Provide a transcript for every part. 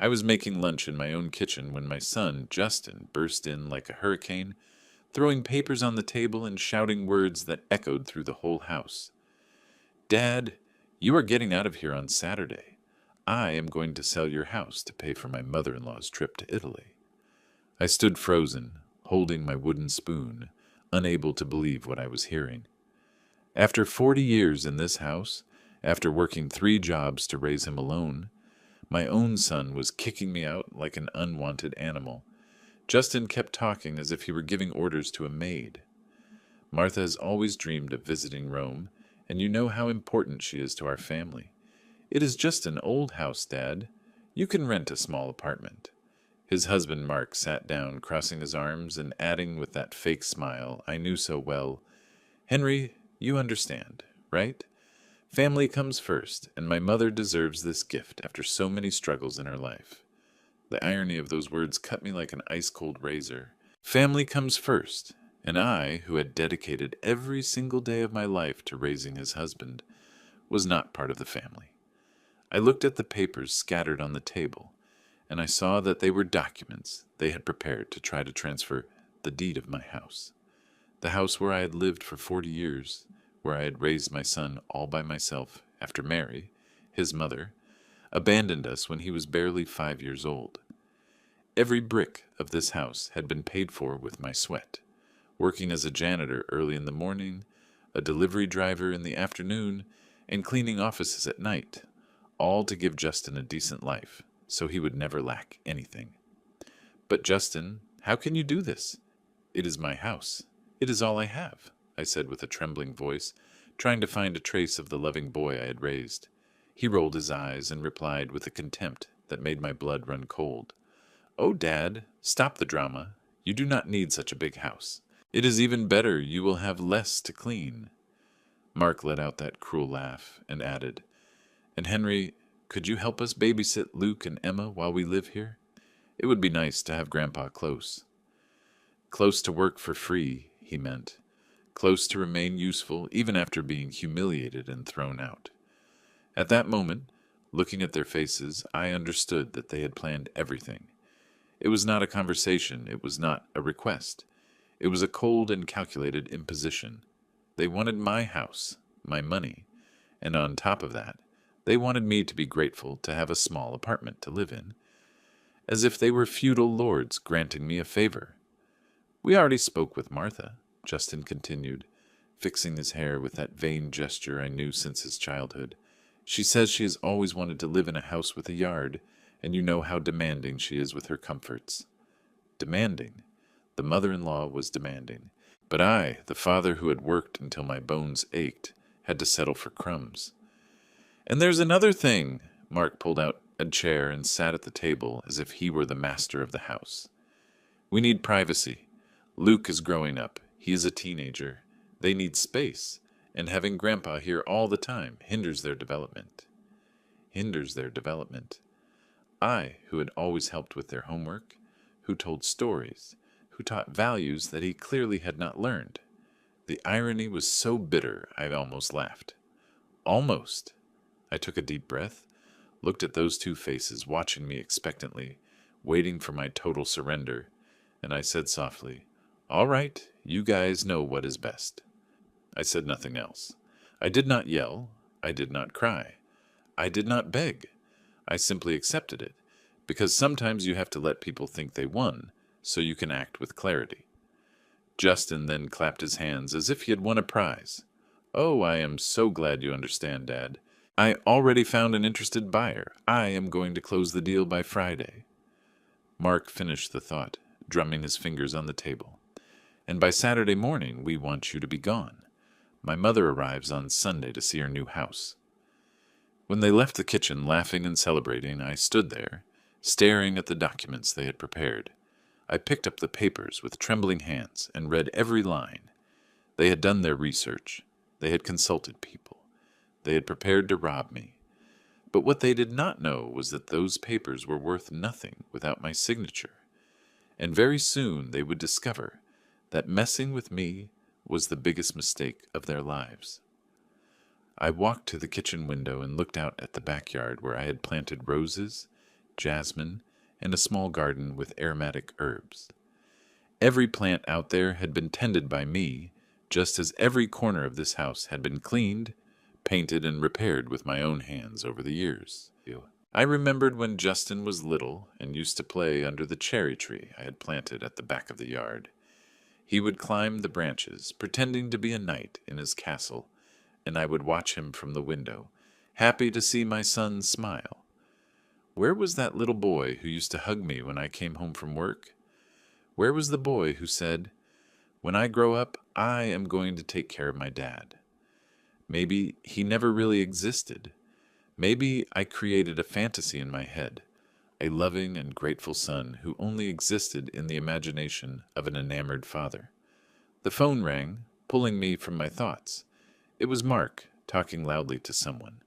I was making lunch in my own kitchen when my son, Justin, burst in like a hurricane, throwing papers on the table and shouting words that echoed through the whole house. Dad, you are getting out of here on Saturday. I am going to sell your house to pay for my mother-in-law's trip to Italy. I stood frozen, holding my wooden spoon, unable to believe what I was hearing. After 40 years in this house, after working 3 jobs to raise him alone, my own son was kicking me out like an unwanted animal. Justin kept talking as if he were giving orders to a maid. Martha has always dreamed of visiting Rome, and you know how important she is to our family. It is just an old house, Dad. You can rent a small apartment. His husband Mark sat down, crossing his arms and adding with that fake smile I knew so well, Henry, you understand, right? Family comes first, and my mother deserves this gift after so many struggles in her life. The irony of those words cut me like an ice-cold razor. Family comes first, and I, who had dedicated every single day of my life to raising his husband, was not part of the family. I looked at the papers scattered on the table, and I saw that they were documents they had prepared to try to transfer the deed of my house. The house where I had lived for 40 years, where I had raised my son all by myself after Mary, his mother, abandoned us when he was barely 5 years old. Every brick of this house had been paid for with my sweat, working as a janitor early in the morning, a delivery driver in the afternoon, and cleaning offices at night, all to give Justin a decent life, so he would never lack anything. But Justin, how can you do this? It is my house. It is all I have, I said with a trembling voice, trying to find a trace of the loving boy I had raised. He rolled his eyes and replied with a contempt that made my blood run cold. Oh, Dad, stop the drama. You do not need such a big house. It is even better you will have less to clean. Mark let out that cruel laugh and added, And Henry, could you help us babysit Luke and Emma while we live here? It would be nice to have Grandpa close. Close to work for free, he meant. Close to remain useful even after being humiliated and thrown out. At that moment, looking at their faces, I understood that they had planned everything. It was not a conversation, it was not a request. It was a cold and calculated imposition. They wanted my house, my money, and on top of that, they wanted me to be grateful to have a small apartment to live in, as if they were feudal lords granting me a favor. We already spoke with Martha, Justin continued, fixing his hair with that vain gesture I knew since his childhood. She says she has always wanted to live in a house with a yard, and you know how demanding she is with her comforts. Demanding. The mother-in-law was demanding. But I, the father who had worked until my bones ached, had to settle for crumbs. And there's another thing. Mark pulled out a chair and sat at the table as if he were the master of the house. We need privacy. Luke is growing up. He is a teenager. They need space, and having Grandpa here all the time hinders their development. Hinders their development. I, who had always helped with their homework, who told stories, who taught values that he clearly had not learned. The irony was so bitter I almost laughed. Almost. I took a deep breath, looked at those two faces watching me expectantly, waiting for my total surrender, and I said softly, All right, you guys know what is best. I said nothing else. I did not yell. I did not cry. I did not beg. I simply accepted it, because sometimes you have to let people think they won, so you can act with clarity. Justin then clapped his hands as if he had won a prize. Oh, I am so glad you understand, Dad. I already found an interested buyer. I am going to close the deal by Friday. Mark finished the thought, drumming his fingers on the table. And by Saturday morning, we want you to be gone. My mother arrives on Sunday to see her new house. When they left the kitchen laughing and celebrating, I stood there, staring at the documents they had prepared. I picked up the papers with trembling hands and read every line. They had done their research. They had consulted people. They had prepared to rob me. But what they did not know was that those papers were worth nothing without my signature. And very soon they would discover that messing with me was the biggest mistake of their lives. I walked to the kitchen window and looked out at the backyard where I had planted roses, jasmine, and a small garden with aromatic herbs. Every plant out there had been tended by me, just as every corner of this house had been cleaned, painted, and repaired with my own hands over the years. I remembered when Justin was little and used to play under the cherry tree I had planted at the back of the yard. He would climb the branches, pretending to be a knight in his castle, and I would watch him from the window, happy to see my son smile. Where was that little boy who used to hug me when I came home from work? Where was the boy who said, "When I grow up, I am going to take care of my dad"? Maybe he never really existed. Maybe I created a fantasy in my head, a loving and grateful son who only existed in the imagination of an enamored father. The phone rang, pulling me from my thoughts. It was Mark, talking loudly to someone.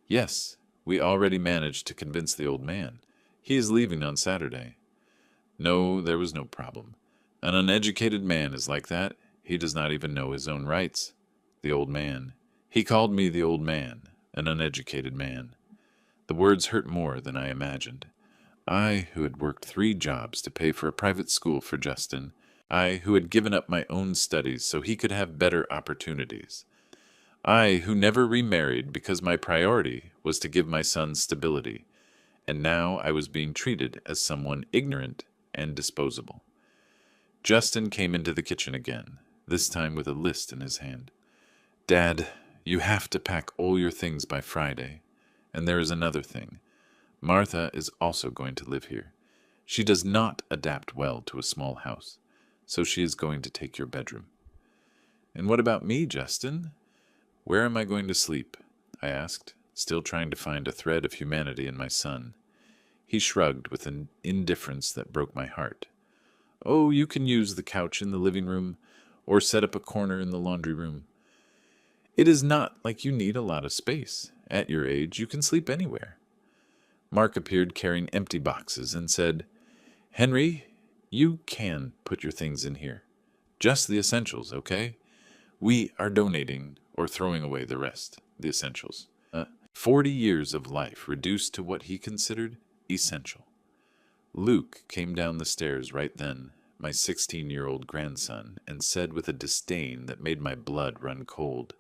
Yes, we already managed to convince the old man. He is leaving on Saturday. No, there was no problem. An uneducated man is like that. He does not even know his own rights. The old man. He called me the old man, an uneducated man. The words hurt more than I imagined. I, who had worked 3 jobs to pay for a private school for Justin. I, who had given up my own studies so he could have better opportunities. I, who never remarried because my priority was to give my son stability. And now I was being treated as someone ignorant and disposable. Justin came into the kitchen again, this time with a list in his hand. "Dad, you have to pack all your things by Friday. And there is another thing. Martha is also going to live here. She does not adapt well to a small house, so she is going to take your bedroom." "And what about me, Justin? Where am I going to sleep?" I asked, still trying to find a thread of humanity in my son. He shrugged with an indifference that broke my heart. "Oh, you can use the couch in the living room, or set up a corner in the laundry room. It is not like you need a lot of space. At your age, you can sleep anywhere." Mark appeared carrying empty boxes and said, "Henry, you can put your things in here. Just the essentials, okay? We are donating or throwing away the rest, the essentials." 40 years of life reduced to what he considered essential. Luke came down the stairs right then, my 16-year-old grandson, and said with a disdain that made my blood run cold,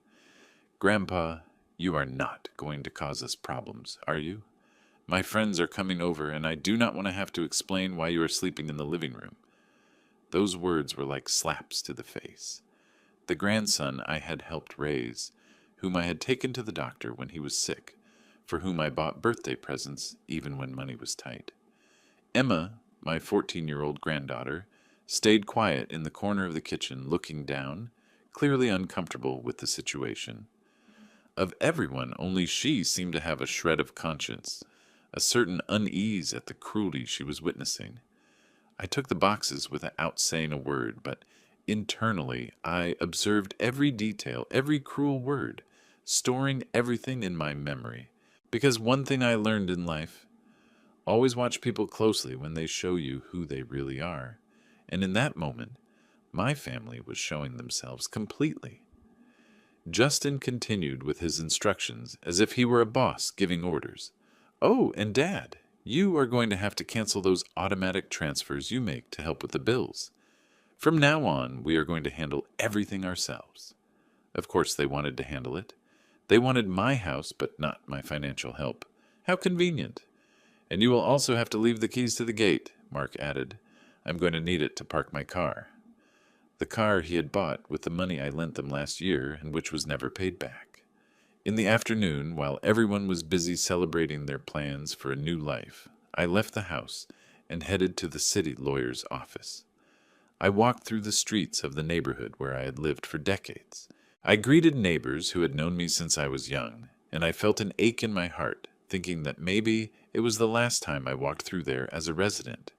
"Grandpa, you are not going to cause us problems, are you? My friends are coming over, and I do not want to have to explain why you are sleeping in the living room." Those words were like slaps to the face. The grandson I had helped raise, whom I had taken to the doctor when he was sick, for whom I bought birthday presents even when money was tight. Emma, my 14-year-old granddaughter, stayed quiet in the corner of the kitchen, looking down, clearly uncomfortable with the situation. Of everyone, only she seemed to have a shred of conscience, a certain unease at the cruelty she was witnessing. I took the boxes without saying a word, but internally I observed every detail, every cruel word, storing everything in my memory. Because one thing I learned in life: always watch people closely when they show you who they really are. And in that moment, my family was showing themselves completely. Justin continued with his instructions as if he were a boss giving orders. "Oh, and Dad, you are going to have to cancel those automatic transfers you make to help with the bills. From now on, we are going to handle everything ourselves." Of course they wanted to handle it. They wanted my house, but not my financial help. How convenient. "And you will also have to leave the keys to the gate," Mark added. "I'm going to need it to park my car." The car he had bought with the money I lent them last year and which was never paid back. In the afternoon, while everyone was busy celebrating their plans for a new life, I left the house and headed to the city lawyer's office. I walked through the streets of the neighborhood where I had lived for decades. I greeted neighbors who had known me since I was young, and I felt an ache in my heart, thinking that maybe it was the last time I walked through there as a resident.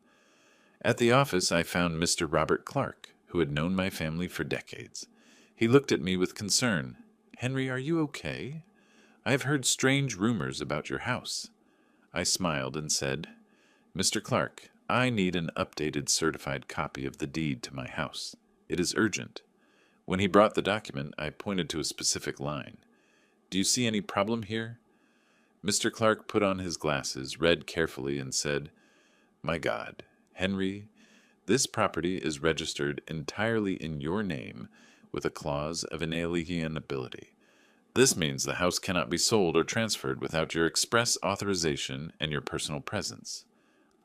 At the office, I found Mr. Robert Clark, who had known my family for decades. He looked at me with concern. "Henry, are you okay? I have heard strange rumors about your house." I smiled and said, "Mr. Clark, I need an updated certified copy of the deed to my house. It is urgent." When he brought the document, I pointed to a specific line. "Do you see any problem here?" Mr. Clark put on his glasses, read carefully, and said, "My God, Henry, this property is registered entirely in your name with a clause of inalienability. This means the house cannot be sold or transferred without your express authorization and your personal presence."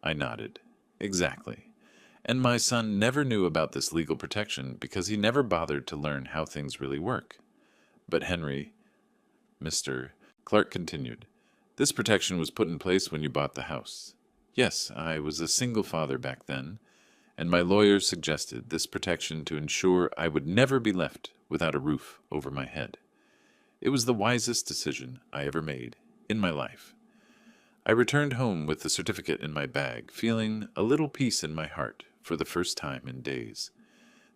I nodded. Exactly. And my son never knew about this legal protection because he never bothered to learn how things really work. But Henry, Mr. Clark continued, this protection was put in place when you bought the house. Yes, I was a single father back then, and my lawyer suggested this protection to ensure I would never be left without a roof over my head. It was the wisest decision I ever made in my life. I returned home with the certificate in my bag, feeling a little peace in my heart for the first time in days.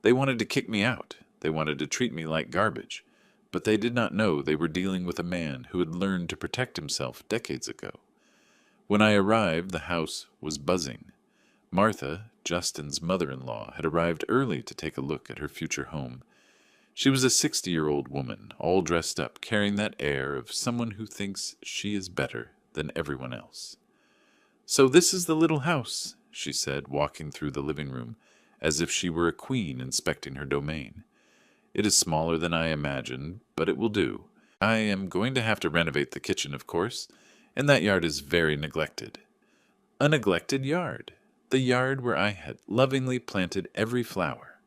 They wanted to kick me out. They wanted to treat me like garbage. But they did not know they were dealing with a man who had learned to protect himself decades ago. When I arrived, the house was buzzing. Martha, Justin's mother-in-law, had arrived early to take a look at her future home. She was a 60-year-old woman, all dressed up, carrying that air of someone who thinks she is better than everyone else. "So this is the little house," she said, walking through the living room, as if she were a queen inspecting her domain. "It is smaller than I imagined, but it will do. I am going to have to renovate the kitchen, of course, and that yard is very neglected." A neglected yard. The yard where I had lovingly planted every flower,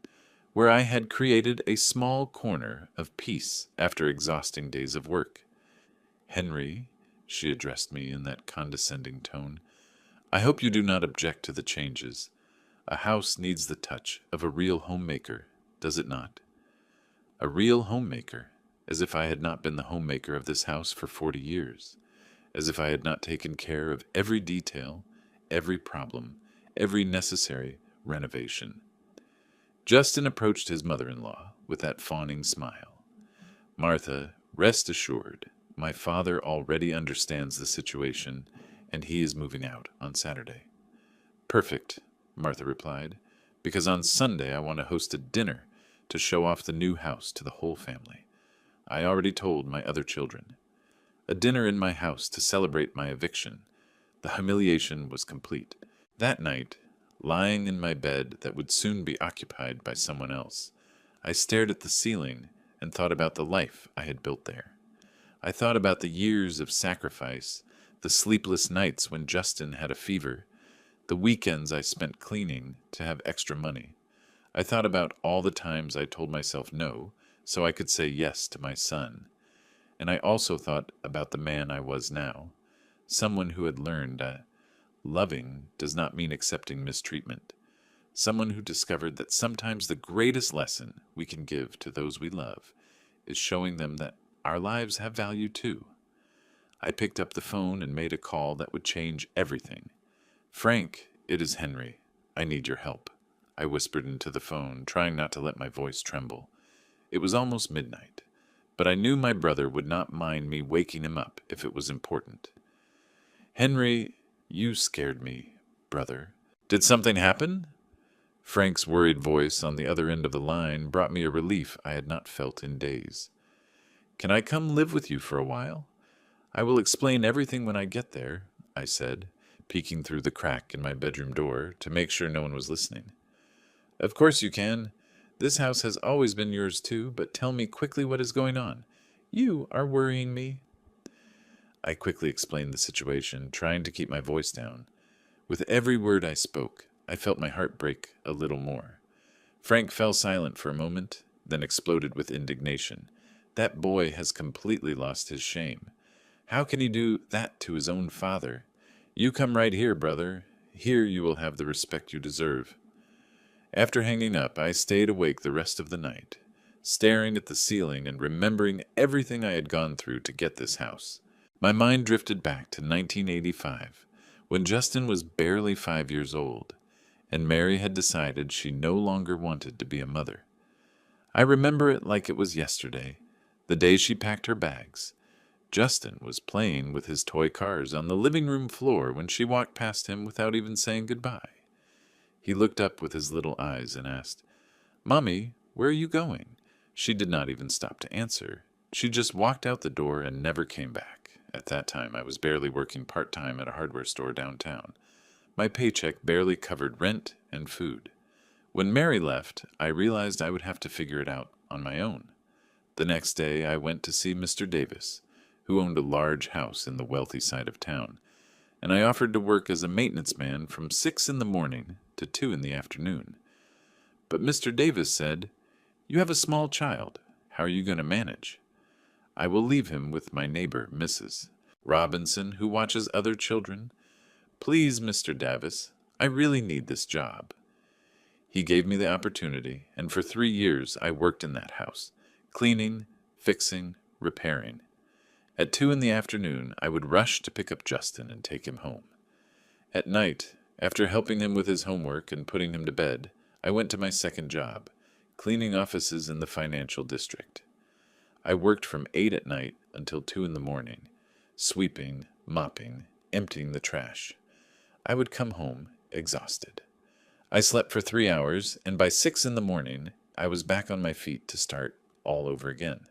where I had created a small corner of peace after exhausting days of work. "Henry," she addressed me in that condescending tone, "I hope you do not object to the changes. A house needs the touch of a real homemaker, does it not?" A real homemaker, as if I had not been the homemaker of this house for 40 years, as if I had not taken care of every detail, every problem, every necessary renovation. Justin approached his mother-in-law with that fawning smile. "Martha, rest assured, my father already understands the situation, and he is moving out on Saturday." "Perfect," Martha replied, "because on Sunday I want to host a dinner to show off the new house to the whole family. I already told my other children. A dinner in my house to celebrate my eviction. The humiliation was complete. That night, lying in my bed that would soon be occupied by someone else, I stared at the ceiling and thought about the life I had built there. I thought about the years of sacrifice, the sleepless nights when Justin had a fever, the weekends I spent cleaning to have extra money. I thought about all the times I told myself no, so I could say yes to my son. And I also thought about the man I was now, someone who had learned that loving does not mean accepting mistreatment, someone who discovered that sometimes the greatest lesson we can give to those we love is showing them that our lives have value too. I picked up the phone and made a call that would change everything. "Frank, it is Henry. I need your help," I whispered into the phone, trying not to let my voice tremble. It was almost midnight, but I knew my brother would not mind me waking him up if it was important. "Henry, you scared me, brother. Did something happen?" Frank's worried voice on the other end of the line brought me a relief I had not felt in days. "Can I come live with you for a while? I will explain everything when I get there," I said, peeking through the crack in my bedroom door to make sure no one was listening. "Of course you can. This house has always been yours too, but tell me quickly what is going on. You are worrying me." I quickly explained the situation, trying to keep my voice down. With every word I spoke, I felt my heart break a little more. Frank fell silent for a moment, then exploded with indignation. "That boy has completely lost his shame. How can he do that to his own father? You come right here, brother. Here you will have the respect you deserve." After hanging up, I stayed awake the rest of the night, staring at the ceiling and remembering everything I had gone through to get this house. My mind drifted back to 1985, when Justin was barely 5 years old, and Mary had decided she no longer wanted to be a mother. I remember it like it was yesterday, the day she packed her bags. Justin was playing with his toy cars on the living room floor when she walked past him without even saying goodbye. He looked up with his little eyes and asked, "Mommy, where are you going?" She did not even stop to answer. She just walked out the door and never came back, At that time, I was barely working part-time at a hardware store downtown. My paycheck barely covered rent and food. When Mary left, I realized I would have to figure it out on my own. The next day, I went to see Mr. Davis, who owned a large house in the wealthy side of town, and I offered to work as a maintenance man from 6 in the morning to 2 in the afternoon. But Mr. Davis said, "You have a small child. How are you going to manage?" "I will leave him with my neighbor, Mrs. Robinson, who watches other children. Please, Mr. Davis, I really need this job." He gave me the opportunity, and for 3 years I worked in that house, cleaning, fixing, repairing. At 2 in the afternoon, I would rush to pick up Justin and take him home. At night, after helping him with his homework and putting him to bed, I went to my second job, cleaning offices in the financial district. I worked from 8 at night until 2 in the morning, sweeping, mopping, emptying the trash. I would come home exhausted. I slept for 3 hours, and by 6 in the morning, I was back on my feet to start all over again.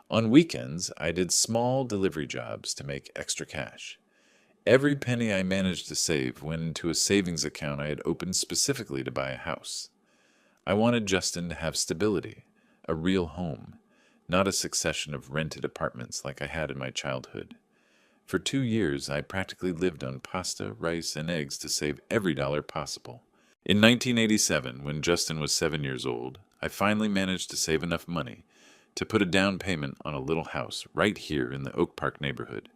On weekends, I did small delivery jobs to make extra cash. Every penny I managed to save went into a savings account I had opened specifically to buy a house. I wanted Justin to have stability, a real home, not a succession of rented apartments like I had in my childhood. For 2 years, I practically lived on pasta, rice, and eggs to save every dollar possible. In 1987, when Justin was 7 years old, I finally managed to save enough money to put a down payment on a little house right here in the Oak Park neighborhood.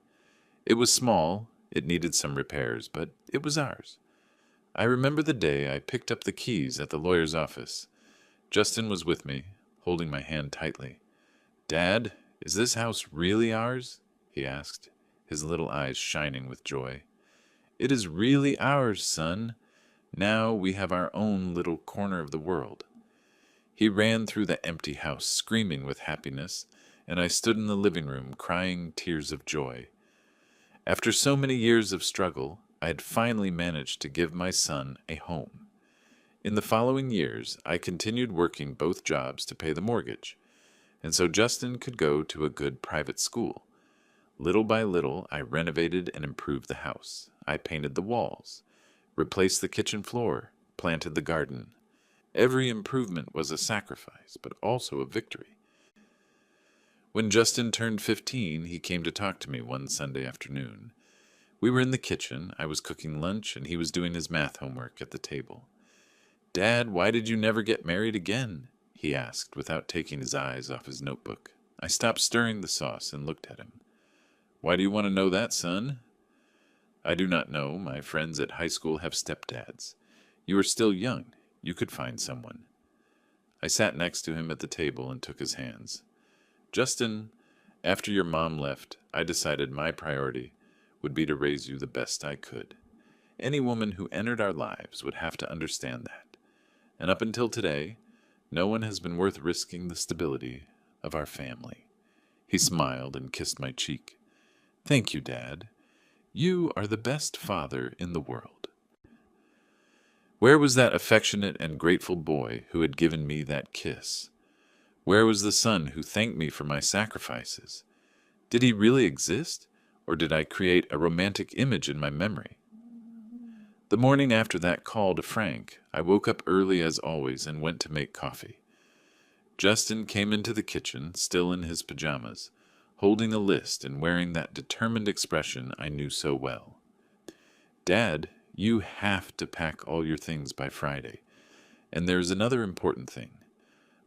It was small, it needed some repairs, but it was ours. I remember the day I picked up the keys at the lawyer's office. Justin was with me, holding my hand tightly. "Dad, is this house really ours?" he asked, his little eyes shining with joy. "It is really ours, son. Now we have our own little corner of the world." He ran through the empty house, screaming with happiness, and I stood in the living room crying tears of joy. After so many years of struggle, I had finally managed to give my son a home. In the following years, I continued working both jobs to pay the mortgage, and so Justin could go to a good private school. Little by little, I renovated and improved the house. I painted the walls, replaced the kitchen floor, planted the garden. Every improvement was a sacrifice, but also a victory. When Justin turned 15, he came to talk to me one Sunday afternoon. We were in the kitchen, I was cooking lunch, and he was doing his math homework at the table. "Dad, why did you never get married again?" he asked, without taking his eyes off his notebook. I stopped stirring the sauce and looked at him. "Why do you want to know that, son?" "I do not know. My friends at high school have stepdads. You are still young. You could find someone." I sat next to him at the table and took his hands. "Justin, after your mom left, I decided my priority would be to raise you the best I could. Any woman who entered our lives would have to understand that. And up until today, no one has been worth risking the stability of our family." He smiled and kissed my cheek. "Thank you, Dad. You are the best father in the world." Where was that affectionate and grateful boy who had given me that kiss? Where was the son who thanked me for my sacrifices? Did he really exist, or did I create a romantic image in my memory? The morning after that call to Frank, I woke up early as always and went to make coffee. Justin came into the kitchen, still in his pajamas, holding a list and wearing that determined expression I knew so well. "Dad, you have to pack all your things by Friday. And there is another important thing.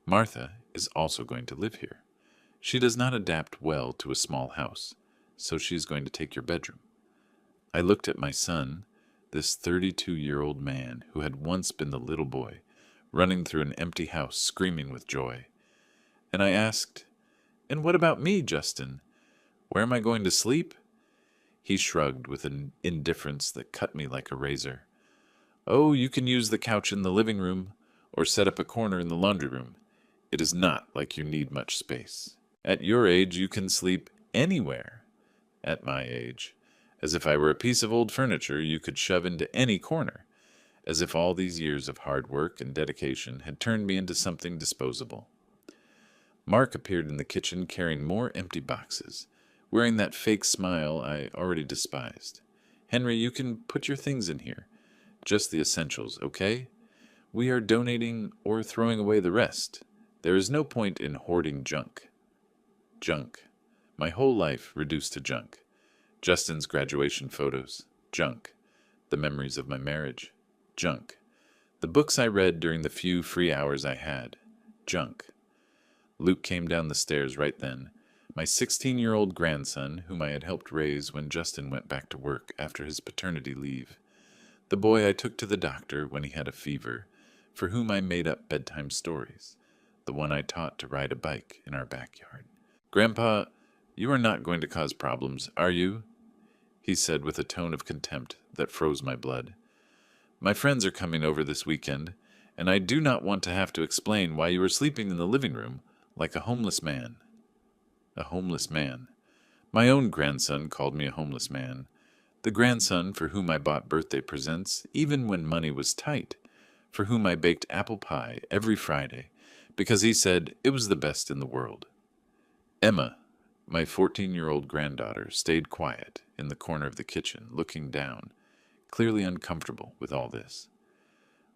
Martha is also going to live here. She does not adapt well to a small house, so she is going to take your bedroom." I looked at my son, this 32-year-old man who had once been the little boy, running through an empty house screaming with joy. And I asked, "And what about me, Justin? Where am I going to sleep?" He shrugged with an indifference that cut me like a razor. "Oh, you can use the couch in the living room, or set up a corner in the laundry room. It is not like you need much space. At your age, you can sleep anywhere. At my age, as if I were a piece of old furniture you could shove into any corner, as if all these years of hard work and dedication had turned me into something disposable." Mark appeared in the kitchen carrying more empty boxes. wearing that fake smile I already despised. Henry, you can put your things in here. Just the essentials, okay? We are donating or throwing away the rest. There is no point in hoarding junk. Junk. My whole life reduced to junk. Justin's graduation photos. Junk. The memories of my marriage. Junk. The books I read during the few free hours I had. Junk. Luke came down the stairs right then. My 16-year-old grandson, whom I had helped raise when Justin went back to work after his paternity leave. The boy I took to the doctor when he had a fever, for whom I made up bedtime stories. The one I taught to ride a bike in our backyard. Grandpa, you are not going to cause problems, are you? He said with a tone of contempt that froze my blood. My friends are coming over this weekend, and I do not want to have to explain why you are sleeping in the living room like a homeless man. A homeless man. My own grandson called me a homeless man. The grandson for whom I bought birthday presents, even when money was tight, for whom I baked apple pie every Friday, because he said it was the best in the world. Emma, my 14-year-old granddaughter, stayed quiet in the corner of the kitchen, looking down, clearly uncomfortable with all this.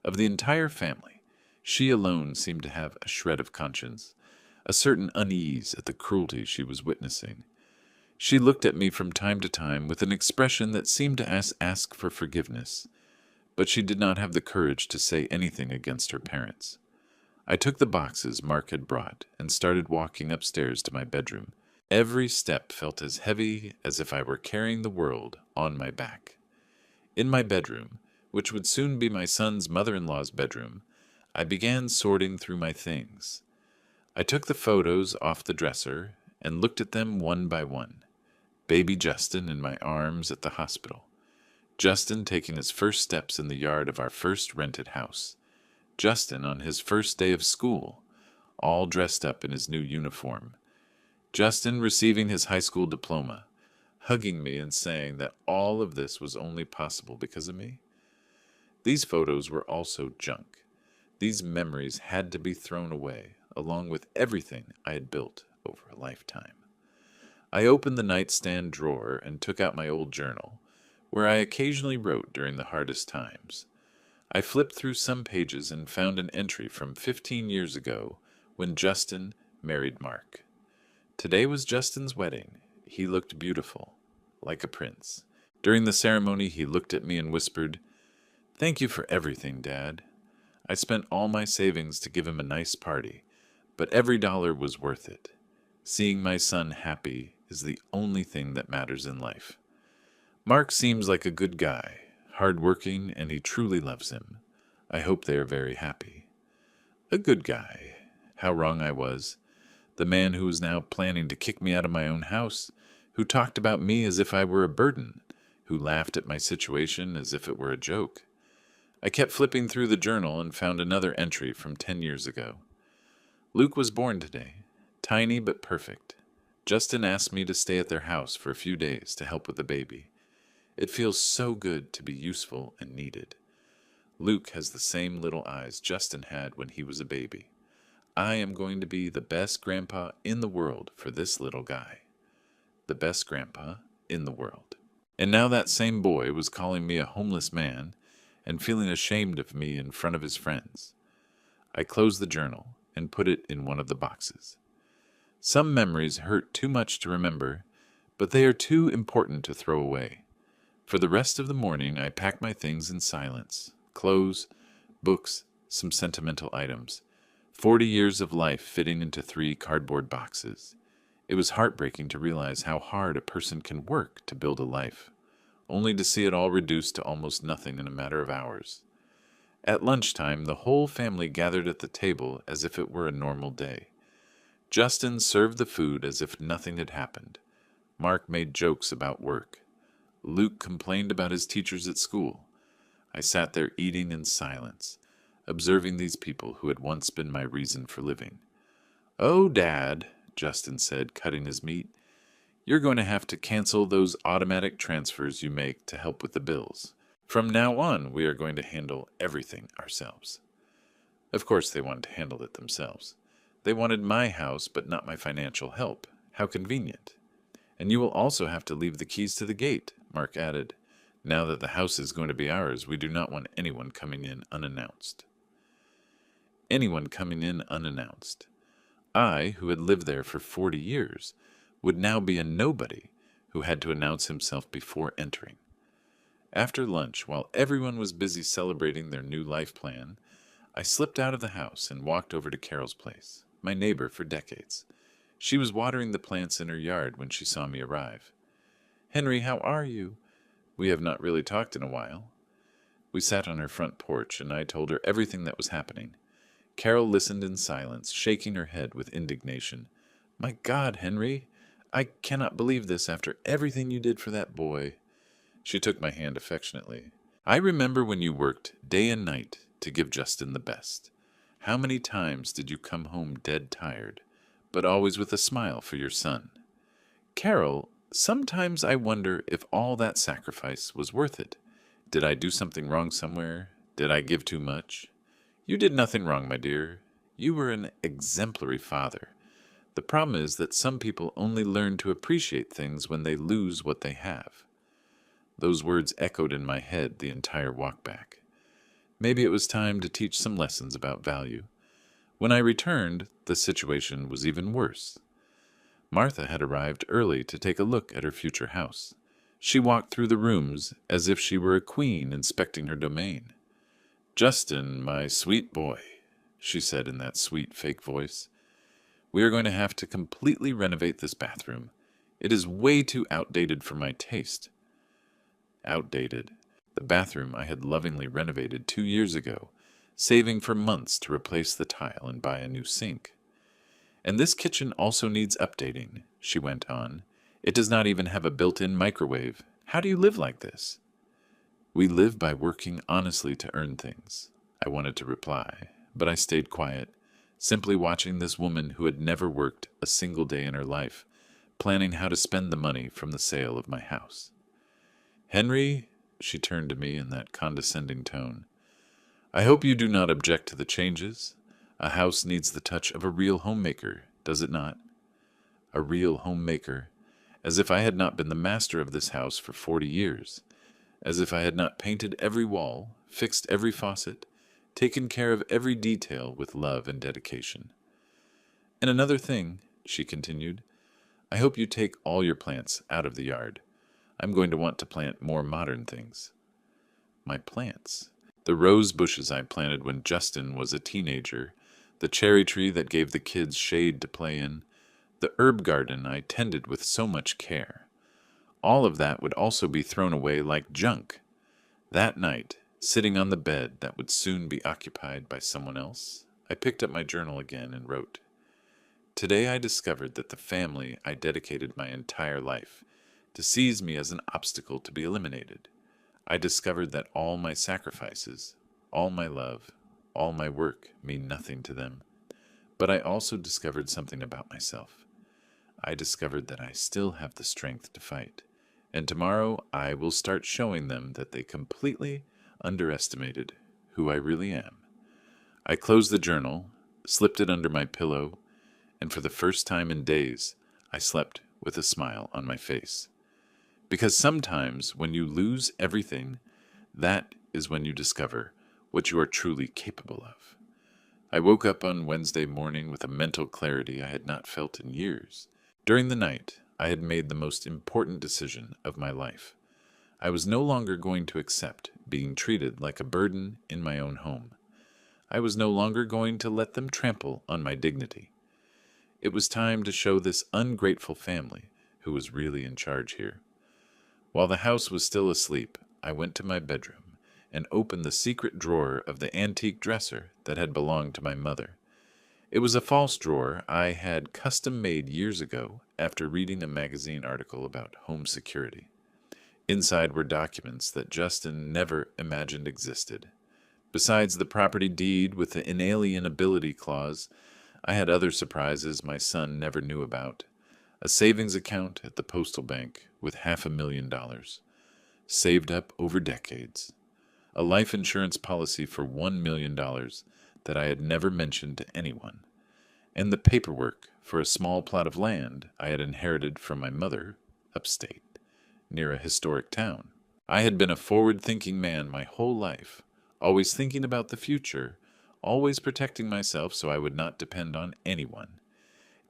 Of the entire family, she alone seemed to have a shred of conscience, a certain unease at the cruelty she was witnessing. She looked at me from time to time with an expression that seemed to ask for forgiveness, but she did not have the courage to say anything against her parents. I took the boxes Mark had brought and started walking upstairs to my bedroom. Every step felt as heavy as if I were carrying the world on my back. In my bedroom, which would soon be my son's mother-in-law's bedroom, I began sorting through my things. I took the photos off the dresser and looked at them one by one. Baby Justin in my arms at the hospital. Justin taking his first steps in the yard of our first rented house. Justin on his first day of school, all dressed up in his new uniform. Justin receiving his high school diploma, hugging me and saying that all of this was only possible because of me. These photos were also junk. These memories had to be thrown away, along with everything I had built over a lifetime. I opened the nightstand drawer and took out my old journal, where I occasionally wrote during the hardest times. I flipped through some pages and found an entry from 15 years ago when Justin married Mark. Today was Justin's wedding. He looked beautiful, like a prince. During the ceremony, he looked at me and whispered, "Thank you for everything, Dad. I spent all my savings to give him a nice party, but every dollar was worth it. Seeing my son happy is the only thing that matters in life. Mark seems like a good guy, hard-working, and he truly loves him. I hope they are very happy." A good guy. How wrong I was. The man who was now planning to kick me out of my own house, who talked about me as if I were a burden, who laughed at my situation as if it were a joke. I kept flipping through the journal and found another entry from 10 years ago. Luke was born today, tiny but perfect. Justin asked me to stay at their house for a few days to help with the baby. It feels so good to be useful and needed. Luke has the same little eyes Justin had when he was a baby. I am going to be the best grandpa in the world for this little guy. The best grandpa in the world. And now that same boy was calling me a homeless man and feeling ashamed of me in front of his friends. I closed the journal and put it in one of the boxes. Some memories hurt too much to remember, but they are too important to throw away. For the rest of the morning, I packed my things in silence. Clothes, books, some sentimental items. 40 years of life fitting into 3 cardboard boxes. It was heartbreaking to realize how hard a person can work to build a life, only to see it all reduced to almost nothing in a matter of hours. At lunchtime, the whole family gathered at the table as if it were a normal day. Justin served the food as if nothing had happened. Mark made jokes about work. Luke complained about his teachers at school. I sat there eating in silence, observing these people who had once been my reason for living. "Oh, Dad," Justin said, cutting his meat, "you're going to have to cancel those automatic transfers you make to help with the bills. From now on, we are going to handle everything ourselves." Of course, they wanted to handle it themselves. They wanted my house, but not my financial help. How convenient. And you will also have to leave the keys to the gate, Mark added. Now that the house is going to be ours, we do not want anyone coming in unannounced. Anyone coming in unannounced. I, who had lived there for 40 years, would now be a nobody who had to announce himself before entering. After lunch, while everyone was busy celebrating their new life plan, I slipped out of the house and walked over to Carol's place, my neighbor for decades. She was watering the plants in her yard when she saw me arrive. "Henry, how are you? We have not really talked in a while." We sat on her front porch, and I told her everything that was happening. Carol listened in silence, shaking her head with indignation. "My God, Henry, I cannot believe this after everything you did for that boy." She took my hand affectionately. "I remember when you worked day and night to give Justin the best. How many times did you come home dead tired, but always with a smile for your son? Carol, sometimes I wonder if all that sacrifice was worth it. Did I do something wrong somewhere? Did I give too much?" "You did nothing wrong, my dear. You were an exemplary father. The problem is that some people only learn to appreciate things when they lose what they have." Those words echoed in my head the entire walk back. Maybe it was time to teach some lessons about value. When I returned, the situation was even worse. Martha had arrived early to take a look at her future house. She walked through the rooms as if she were a queen inspecting her domain. "Justin, my sweet boy," she said in that sweet fake voice, "we are going to have to completely renovate this bathroom. It is way too outdated for my taste." Outdated. The bathroom I had lovingly renovated 2 years ago, saving for months to replace the tile and buy a new sink. "And this kitchen also needs updating," she went on. "It does not even have a built-in microwave. How do you live like this?" "We live by working honestly to earn things," I wanted to reply, but I stayed quiet, simply watching this woman who had never worked a single day in her life, planning how to spend the money from the sale of my house. "Henry," she turned to me in that condescending tone, "I hope you do not object to the changes. A house needs the touch of a real homemaker, does it not?" A real homemaker, as if I had not been the master of this house for 40 years, as if I had not painted every wall, fixed every faucet, taken care of every detail with love and dedication. "And another thing," she continued, "I hope you take all your plants out of the yard. I'm going to want to plant more modern things." My plants. The rose bushes I planted when Justin was a teenager, the cherry tree that gave the kids shade to play in, the herb garden I tended with so much care. All of that would also be thrown away like junk. That night, sitting on the bed that would soon be occupied by someone else, I picked up my journal again and wrote, "Today I discovered that the family I dedicated my entire life to sees me as an obstacle to be eliminated. I discovered that all my sacrifices, all my love, all my work mean nothing to them. But I also discovered something about myself. I discovered that I still have the strength to fight, and tomorrow I will start showing them that they completely underestimated who I really am." I closed the journal, slipped it under my pillow, and for the first time in days, I slept with a smile on my face. Because sometimes when you lose everything, that is when you discover what you are truly capable of. I woke up on Wednesday morning with a mental clarity I had not felt in years. During the night, I had made the most important decision of my life. I was no longer going to accept being treated like a burden in my own home. I was no longer going to let them trample on my dignity. It was time to show this ungrateful family who was really in charge here. While the house was still asleep, I went to my bedroom and opened the secret drawer of the antique dresser that had belonged to my mother. It was a false drawer I had custom made years ago after reading a magazine article about home security. Inside were documents that Justin never imagined existed. Besides the property deed with the inalienability clause, I had other surprises my son never knew about. A savings account at the postal bank with $500,000, saved up over decades. A life insurance policy for $1 million that I had never mentioned to anyone. And the paperwork for a small plot of land I had inherited from my mother upstate, near a historic town. I had been a forward-thinking man my whole life, always thinking about the future, always protecting myself so I would not depend on anyone.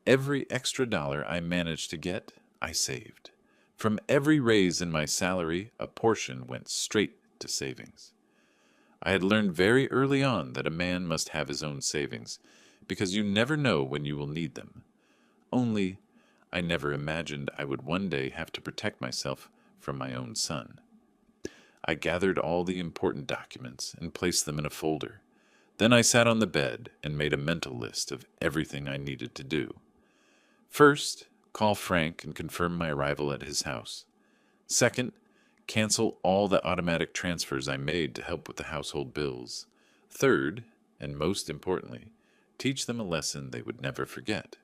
Every extra dollar I managed to get, I saved. From every raise in my salary, a portion went straight to savings. I had learned very early on that a man must have his own savings, because you never know when you will need them. Only, I never imagined I would one day have to protect myself from my own son. I gathered all the important documents and placed them in a folder. Then I sat on the bed and made a mental list of everything I needed to do. First, call Frank and confirm my arrival at his house. Second, cancel all the automatic transfers I made to help with the household bills. Third, and most importantly, teach them a lesson they would never forget.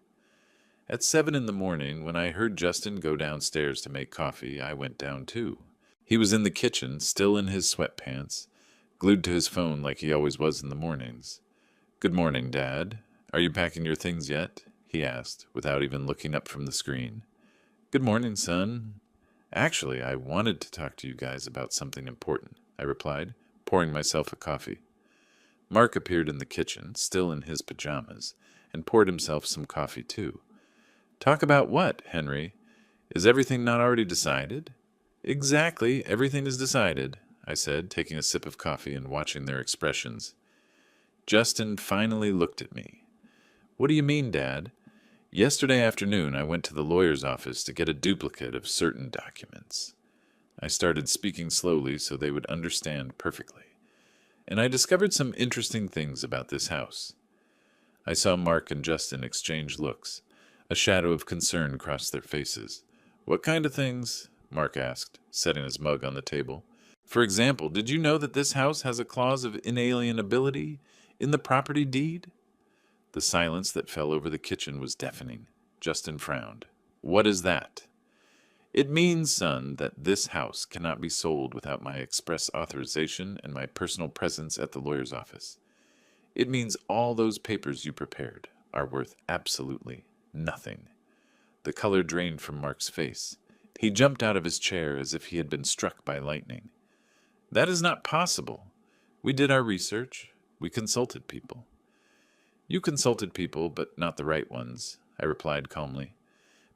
At 7 in the morning, when I heard Justin go downstairs to make coffee, I went down too. He was in the kitchen, still in his sweatpants, glued to his phone like he always was in the mornings. "Good morning, Dad. Are you packing your things yet?" he asked, without even looking up from the screen. "Good morning, son. Actually, I wanted to talk to you guys about something important," I replied, pouring myself a coffee. Mark appeared in the kitchen, still in his pajamas, and poured himself some coffee too. "Talk about what, Henry? Is everything not already decided?" "Exactly, everything is decided," I said, taking a sip of coffee and watching their expressions. Justin finally looked at me. "What do you mean, Dad?" "Yesterday afternoon I went to the lawyer's office to get a duplicate of certain documents." I started speaking slowly so they would understand perfectly. "And I discovered some interesting things about this house." I saw Mark and Justin exchange looks. A shadow of concern crossed their faces. "What kind of things?" Mark asked, setting his mug on the table. "For example, did you know that this house has a clause of inalienability in the property deed?" The silence that fell over the kitchen was deafening. Justin frowned. "What is that?" "It means, son, that this house cannot be sold without my express authorization and my personal presence at the lawyer's office. It means all those papers you prepared are worth absolutely nothing." The color drained from Mark's face. He jumped out of his chair as if he had been struck by lightning. "That is not possible. We did our research. We consulted people." "You consulted people, but not the right ones," I replied calmly.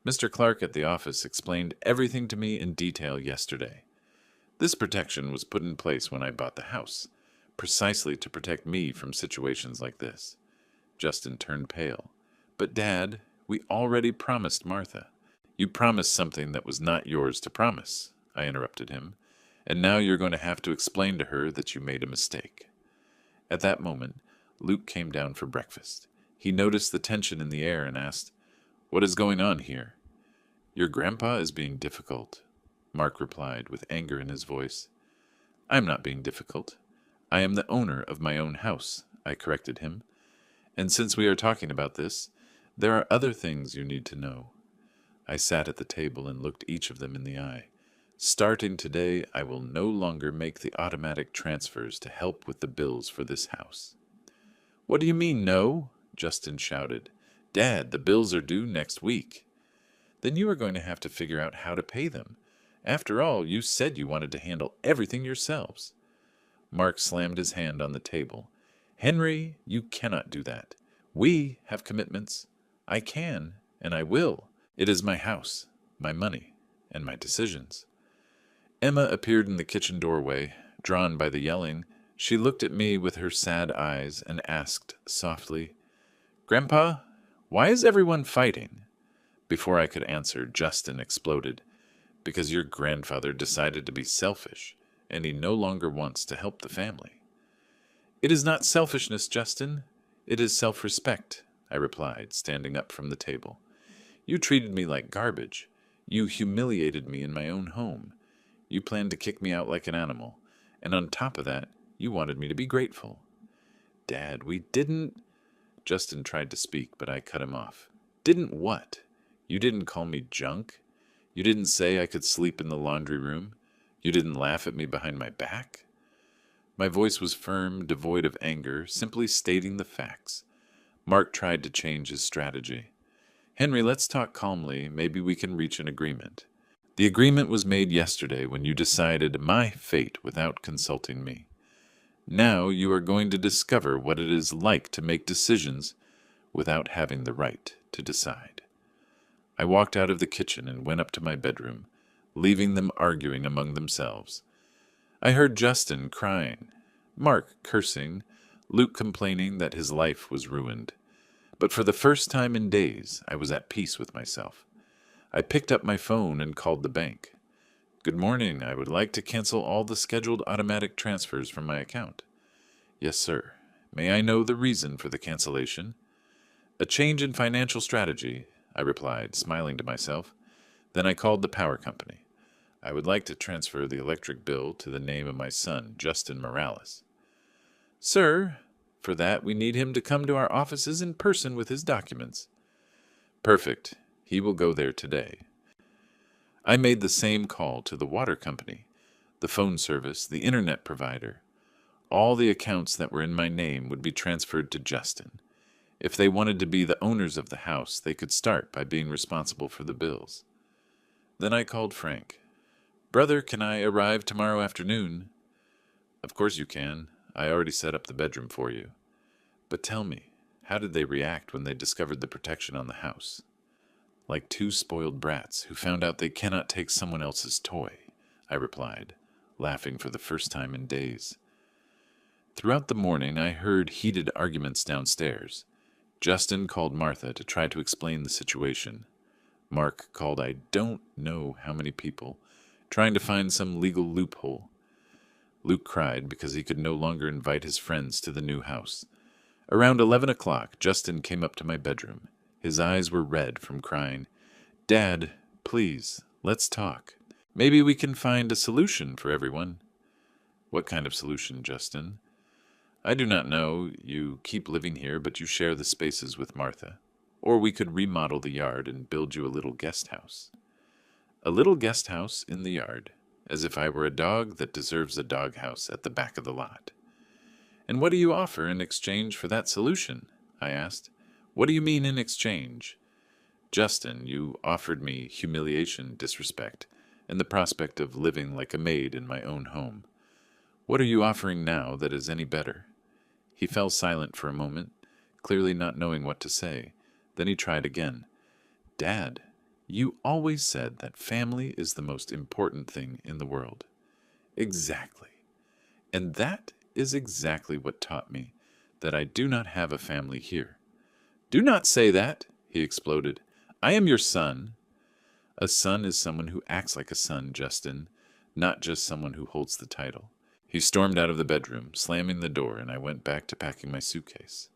"Mr. Clark at the office explained everything to me in detail yesterday. This protection was put in place when I bought the house, precisely to protect me from situations like this." Justin turned pale. "But, Dad, we already promised Martha." "You promised something that was not yours to promise," I interrupted him, "and now you're going to have to explain to her that you made a mistake." At that moment, Luke came down for breakfast. He noticed the tension in the air and asked, "What is going on here?" "Your grandpa is being difficult," Mark replied with anger in his voice. "I am not being difficult. I am the owner of my own house," I corrected him. "And since we are talking about this, there are other things you need to know." I sat at the table and looked each of them in the eye. "Starting today, I will no longer make the automatic transfers to help with the bills for this house." "What do you mean, no?" Justin shouted. "Dad, the bills are due next week." "Then you are going to have to figure out how to pay them. After all, you said you wanted to handle everything yourselves." Mark slammed his hand on the table. "Henry, you cannot do that. We have commitments. I can, and I will. It is my house, my money, and my decisions." Emma appeared in the kitchen doorway. Drawn by the yelling, she looked at me with her sad eyes and asked softly, "Grandpa, why is everyone fighting?" Before I could answer, Justin exploded. "Because your grandfather decided to be selfish, and he no longer wants to help the family." "It is not selfishness, Justin. It is self-respect," I replied, standing up from the table. "You treated me like garbage. You humiliated me in my own home. You planned to kick me out like an animal. And on top of that, you wanted me to be grateful." "Dad, we didn't—" Justin tried to speak, but I cut him off. "Didn't what? You didn't call me junk? You didn't say I could sleep in the laundry room? You didn't laugh at me behind my back?" My voice was firm, devoid of anger, simply stating the facts. Mark tried to change his strategy. "Henry, let's talk calmly. Maybe we can reach an agreement." The agreement was made yesterday when you decided my fate without consulting me. Now you are going to discover what it is like to make decisions without having the right to decide. I walked out of the kitchen and went up to my bedroom, leaving them arguing among themselves. I heard Justin crying, Mark cursing, Luke complaining that his life was ruined. But for the first time in days, I was at peace with myself. I picked up my phone and called the bank. Good morning. I would like to cancel all the scheduled automatic transfers from my account. Yes, sir. May I know the reason for the cancellation? A change in financial strategy, I replied, smiling to myself. Then I called the power company. I would like to transfer the electric bill to the name of my son, Justin Morales. Sir, for that we need him to come to our offices in person with his documents. Perfect. He will go there today. I made the same call to the water company, the phone service, the internet provider. All the accounts that were in my name would be transferred to Justin. If they wanted to be the owners of the house, they could start by being responsible for the bills. Then I called Frank. Brother, can I arrive tomorrow afternoon? Of course you can. I already set up the bedroom for you. But tell me, how did they react when they discovered the protection on the house? Like two spoiled brats who found out they cannot take someone else's toy, I replied, laughing for the first time in days. Throughout the morning, I heard heated arguments downstairs. Justin called Martha to try to explain the situation. Mark called I don't know how many people, trying to find some legal loophole. Luke cried because he could no longer invite his friends to the new house. Around 11 o'clock, Justin came up to my bedroom. His eyes were red from crying. Dad, please, let's talk. Maybe we can find a solution for everyone. What kind of solution, Justin? I do not know. You keep living here, but you share the spaces with Martha. Or we could remodel the yard and build you a little guest house. A little guest house in the yard, as if I were a dog that deserves a doghouse at the back of the lot. And what do you offer in exchange for that solution? I asked. What do you mean in exchange? Justin, you offered me humiliation, disrespect, and the prospect of living like a maid in my own home. What are you offering now that is any better? He fell silent for a moment, clearly not knowing what to say. Then he tried again. Dad, you always said that family is the most important thing in the world. Exactly. And that is exactly what taught me that I do not have a family here. Do not say that, he exploded. I am your son. A son is someone who acts like a son, Justin, not just someone who holds the title. He stormed out of the bedroom, slamming the door, and I went back to packing my suitcase.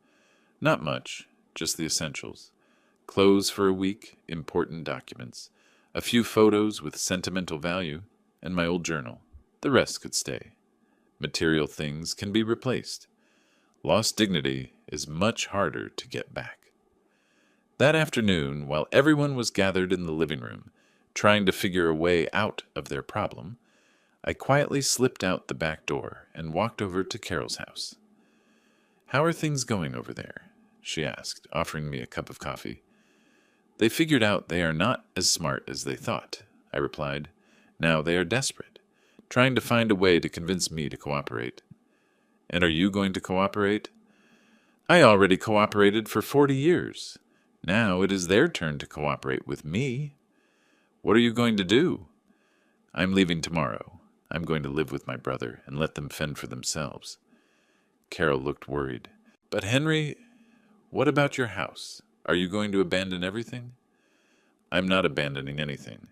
Not much, just the essentials. Clothes for a week, important documents, a few photos with sentimental value, and my old journal. The rest could stay. Material things can be replaced. Lost dignity is much harder to get back. That afternoon, while everyone was gathered in the living room, trying to figure a way out of their problem, I quietly slipped out the back door and walked over to Carol's house. How are things going over there? She asked, offering me a cup of coffee. They figured out they are not as smart as they thought, I replied. Now they are desperate, trying to find a way to convince me to cooperate. And are you going to cooperate? I already cooperated for 40 years. Now it is their turn to cooperate with me. What are you going to do? I'm leaving tomorrow. I'm going to live with my brother and let them fend for themselves. Carol looked worried. But Henry, what about your house? Are you going to abandon everything? I'm not abandoning anything.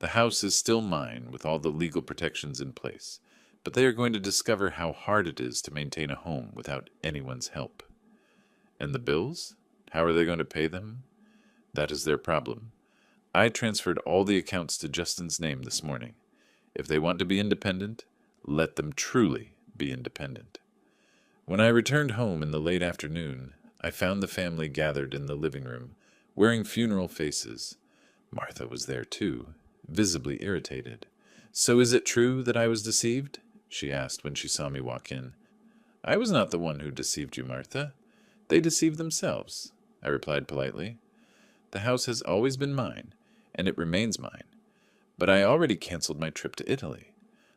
The house is still mine with all the legal protections in place, but they are going to discover how hard it is to maintain a home without anyone's help. And the bills? How are they going to pay them? That is their problem. I transferred all the accounts to Justin's name this morning. If they want to be independent, let them truly be independent. When I returned home in the late afternoon, I found the family gathered in the living room, wearing funeral faces. Martha was there too, visibly irritated. So is it true that I was deceived? She asked when she saw me walk in. I was not the one who deceived you, Martha. They deceived themselves, I replied politely. The house has always been mine, and it remains mine. But I already canceled my trip to Italy.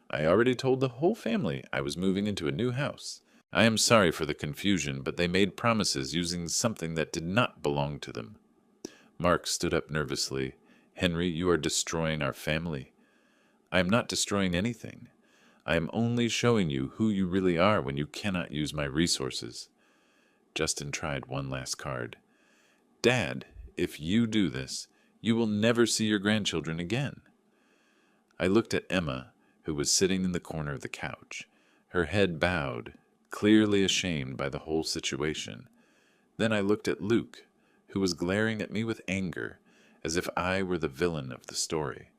I already told the whole family I was moving into a new house. I am sorry for the confusion, but they made promises using something that did not belong to them. Mark stood up nervously. Henry, you are destroying our family. I am not destroying anything. I am only showing you who you really are when you cannot use my resources. Justin tried one last card. Dad, if you do this, you will never see your grandchildren again. I looked at Emma, who was sitting in the corner of the couch, her head bowed, clearly ashamed by the whole situation. Then I looked at Luke, who was glaring at me with anger, as if I were the villain of the story.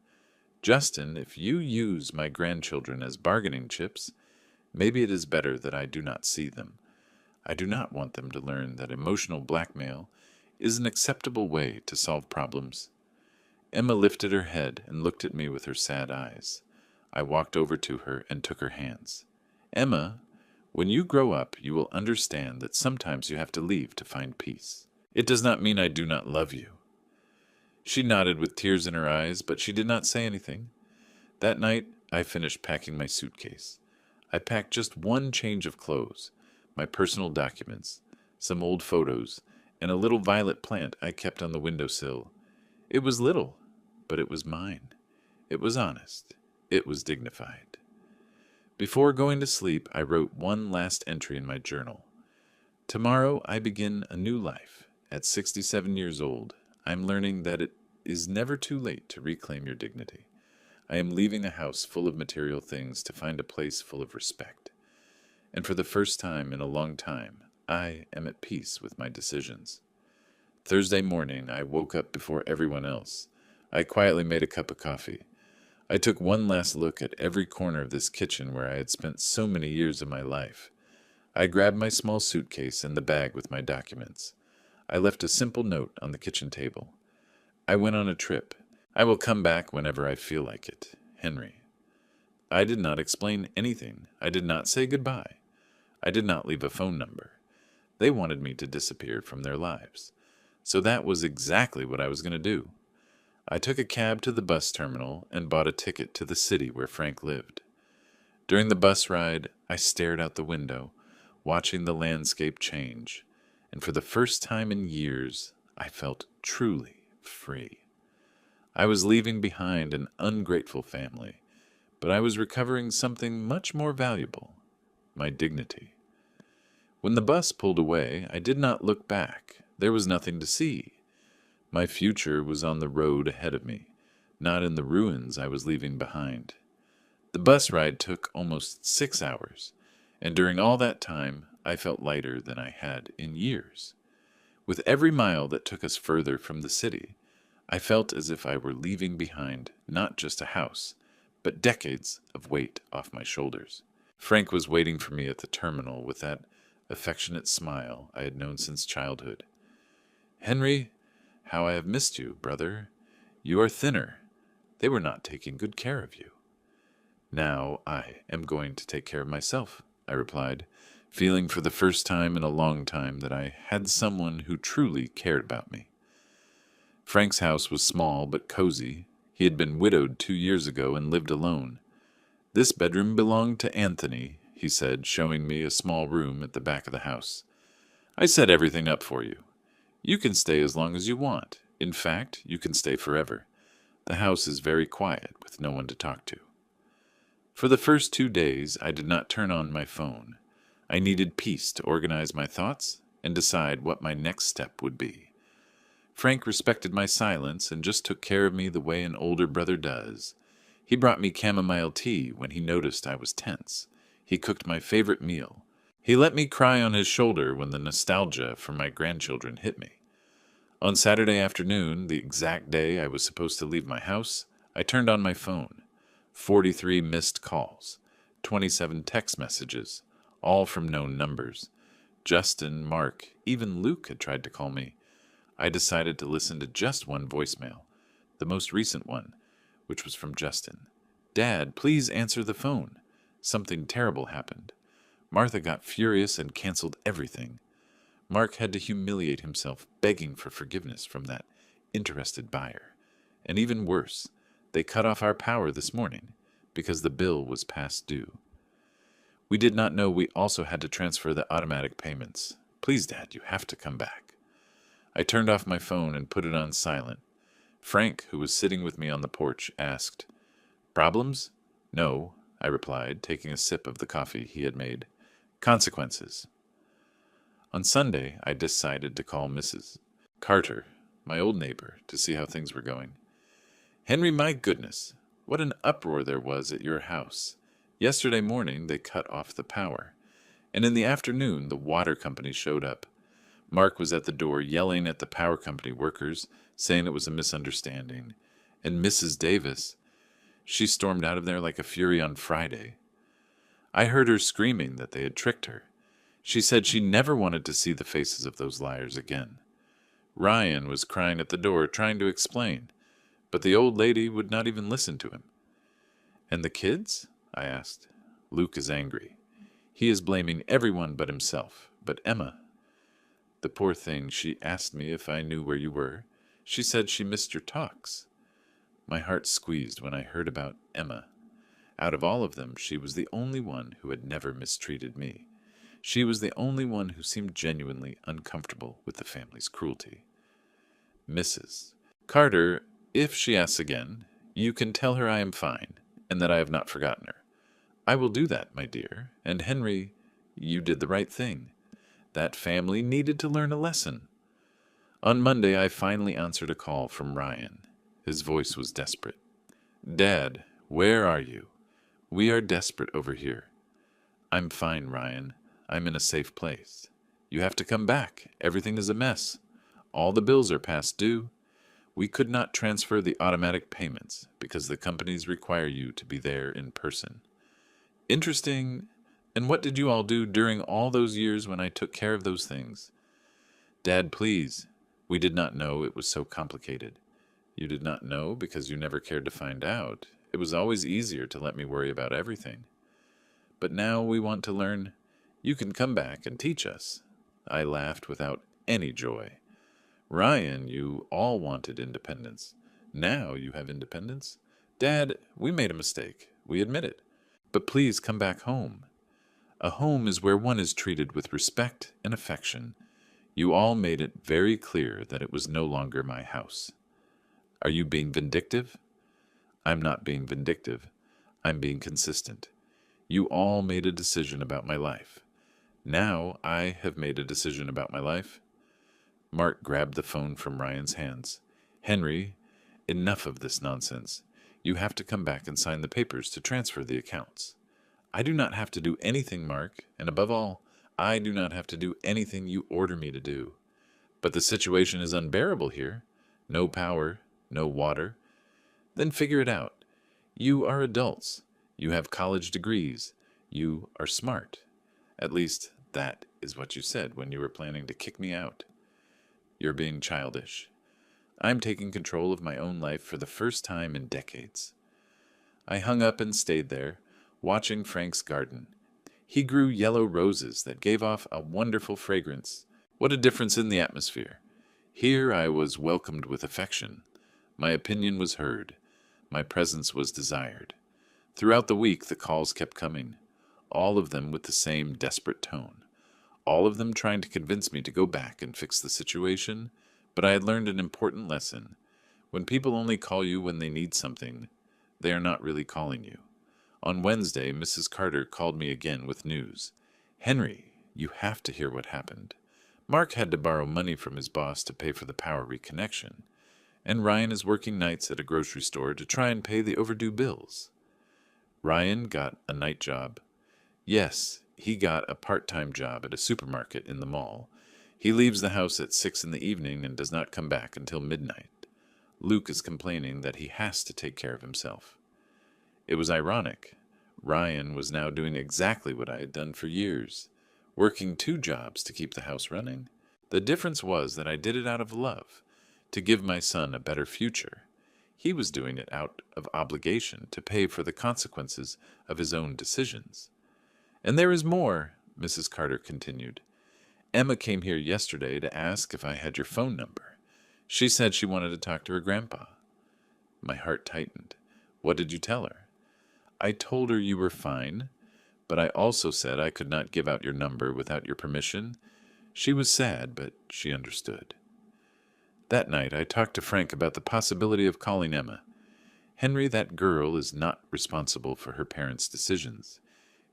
Justin, if you use my grandchildren as bargaining chips, maybe it is better that I do not see them. I do not want them to learn that emotional blackmail is an acceptable way to solve problems. Emma lifted her head and looked at me with her sad eyes. I walked over to her and took her hands. Emma, when you grow up, you will understand that sometimes you have to leave to find peace. It does not mean I do not love you. She nodded with tears in her eyes, but she did not say anything. That night, I finished packing my suitcase. I packed just one change of clothes, my personal documents, some old photos, and a little violet plant I kept on the windowsill. It was little, but it was mine. It was honest. It was dignified. Before going to sleep, I wrote one last entry in my journal. Tomorrow, I begin a new life. At 67 years old, I'm learning that it is never too late to reclaim your dignity. I am leaving a house full of material things to find a place full of respect. And for the first time in a long time, I am at peace with my decisions. Thursday morning, I woke up before everyone else. I quietly made a cup of coffee. I took one last look at every corner of this kitchen where I had spent so many years of my life. I grabbed my small suitcase and the bag with my documents. I left a simple note on the kitchen table. I went on a trip. I will come back whenever I feel like it. Henry. I did not explain anything. I did not say goodbye. I did not leave a phone number. They wanted me to disappear from their lives. So that was exactly what I was going to do. I took a cab to the bus terminal and bought a ticket to the city where Frank lived. During the bus ride, I stared out the window, watching the landscape change, and for the first time in years, I felt truly free. I was leaving behind an ungrateful family, but I was recovering something much more valuable, my dignity. When the bus pulled away, I did not look back. There was nothing to see. My future was on the road ahead of me, not in the ruins I was leaving behind. The bus ride took almost 6 hours, and during all that time, I felt lighter than I had in years. With every mile that took us further from the city, I felt as if I were leaving behind not just a house, but decades of weight off my shoulders. Frank was waiting for me at the terminal with that affectionate smile I had known since childhood. Henry, how I have missed you, brother. You are thinner. They were not taking good care of you. Now I am going to take care of myself, I replied, feeling for the first time in a long time that I had someone who truly cared about me. Frank's house was small but cozy. He had been widowed 2 years ago and lived alone. This bedroom belonged to Anthony, he said, showing me a small room at the back of the house. I set everything up for you. You can stay as long as you want. In fact, you can stay forever. The house is very quiet, with no one to talk to. For the first 2 days, I did not turn on my phone. I needed peace to organize my thoughts and decide what my next step would be. Frank respected my silence and just took care of me the way an older brother does. He brought me chamomile tea when he noticed I was tense. He cooked my favorite meal. He let me cry on his shoulder when the nostalgia for my grandchildren hit me. On Saturday afternoon, the exact day I was supposed to leave my house, I turned on my phone. 43 missed calls, 27 text messages, all from known numbers. Justin, Mark, even Luke had tried to call me. I decided to listen to just one voicemail, the most recent one, which was from Justin. Dad, please answer the phone. Something terrible happened. Martha got furious and canceled everything. Mark had to humiliate himself, begging for forgiveness from that interested buyer. And even worse, They cut off our power this morning because the bill was past due. We did not know we also had to transfer the automatic payments. Please, Dad, you have to come back. I turned off my phone and put it on silent. Frank, who was sitting with me on the porch, asked, "Problems?" "No," I replied, taking a sip of the coffee he had made. "Consequences." On Sunday, I decided to call Mrs. Carter, my old neighbor, to see how things were going. "Henry, my goodness, what an uproar there was at your house. Yesterday morning they cut off the power, and in the afternoon the water company showed up. Mark was at the door yelling at the power company workers, saying it was a misunderstanding. And Mrs. Davis, she stormed out of there like a fury on Friday. I heard her screaming that they had tricked her. She said she never wanted to see the faces of those liars again. Ryan was crying at the door, trying to explain, but the old lady would not even listen to him. "And the kids?" I asked. "Luke is angry. He is blaming everyone but himself. But Emma, the poor thing, she asked me if I knew where you were. She said she missed your talks." My heart squeezed when I heard about Emma. Out of all of them, she was the only one who had never mistreated me. She was the only one who seemed genuinely uncomfortable with the family's cruelty. "Mrs. Carter, if she asks again, you can tell her I am fine, and that I have not forgotten her." "I will do that, my dear. And Henry, you did the right thing. That family needed to learn a lesson." On Monday, I finally answered a call from Ryan. His voice was desperate. "Dad, where are you? We are desperate over here." "I'm fine, Ryan. I'm in a safe place. You have to come back. Everything is a mess. All the bills are past due. We could not transfer the automatic payments because the companies require you to be there in person." "Interesting. And what did you all do during all those years when I took care of those things?" "Dad, please. We did not know it was so complicated." "You did not know because you never cared to find out. It was always easier to let me worry about everything. But now we want to learn. You can come back and teach us." I laughed without any joy. "Ryan, you all wanted independence. Now you have independence? Dad, we made a mistake. We admit it. But please come back home. A home is where one is treated with respect and affection. You all made it very clear that it was no longer my house." "Are you being vindictive?" "I'm not being vindictive. I'm being consistent. You all made a decision about my life. Now I have made a decision about my life." Mark grabbed the phone from Ryan's hands. "Henry, enough of this nonsense. You have to come back and sign the papers to transfer the accounts." "I do not have to do anything, Mark, and above all, I do not have to do anything you order me to do." "But the situation is unbearable here. No power, no water." "Then figure it out. You are adults. You have college degrees. You are smart. At least, that is what you said when you were planning to kick me out." "You're being childish. I'm taking control of my own life for the first time in decades." I hung up and stayed there, watching Frank's garden. He grew yellow roses that gave off a wonderful fragrance. What a difference in the atmosphere. Here I was welcomed with affection. My opinion was heard. My presence was desired. Throughout the week, the calls kept coming, all of them with the same desperate tone, all of them trying to convince me to go back and fix the situation, but I had learned an important lesson. When people only call you when they need something, they are not really calling you. On Wednesday, Mrs. Carter called me again with news. "Henry, you have to hear what happened. Mark had to borrow money from his boss to pay for the power reconnection, and Ryan is working nights at a grocery store to try and pay the overdue bills." "Ryan got a night job?" "Yes, he got a part-time job at a supermarket in the mall. He leaves the house at 6 in the evening and does not come back until midnight. Luke is complaining that he has to take care of himself." It was ironic. Ryan was now doing exactly what I had done for years, working 2 jobs to keep the house running. The difference was that I did it out of love, to give my son a better future. He was doing it out of obligation to pay for the consequences of his own decisions. "And there is more," Mrs. Carter continued. "Emma came here yesterday to ask if I had your phone number. She said she wanted to talk to her grandpa." My heart tightened. What did you tell her? I told her you were fine, but I also said I could not give out your number without your permission. She was sad, but she understood. That night, I talked to Frank about the possibility of calling Emma. Henry, that girl is not responsible for her parents' decisions.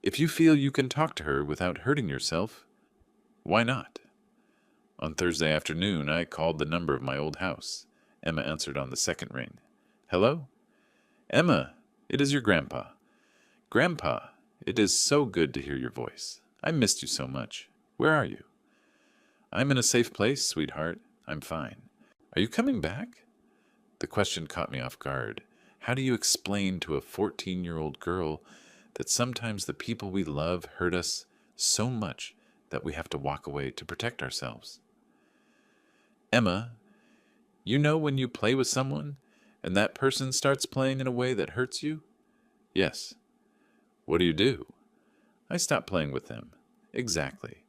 If you feel you can talk to her without hurting yourself, why not? On Thursday afternoon, I called the number of my old house. Emma answered on the second ring. Hello? Emma, it is your grandpa. Grandpa, it is so good to hear your voice. I missed you so much. Where are you? I'm in a safe place, sweetheart. I'm fine. Are you coming back? The question caught me off guard. How do you explain to a 14-year-old girl that sometimes the people we love hurt us so much that we have to walk away to protect ourselves? Emma, you know when you play with someone and that person starts playing in a way that hurts you? Yes. What do? I stop playing with them. Exactly.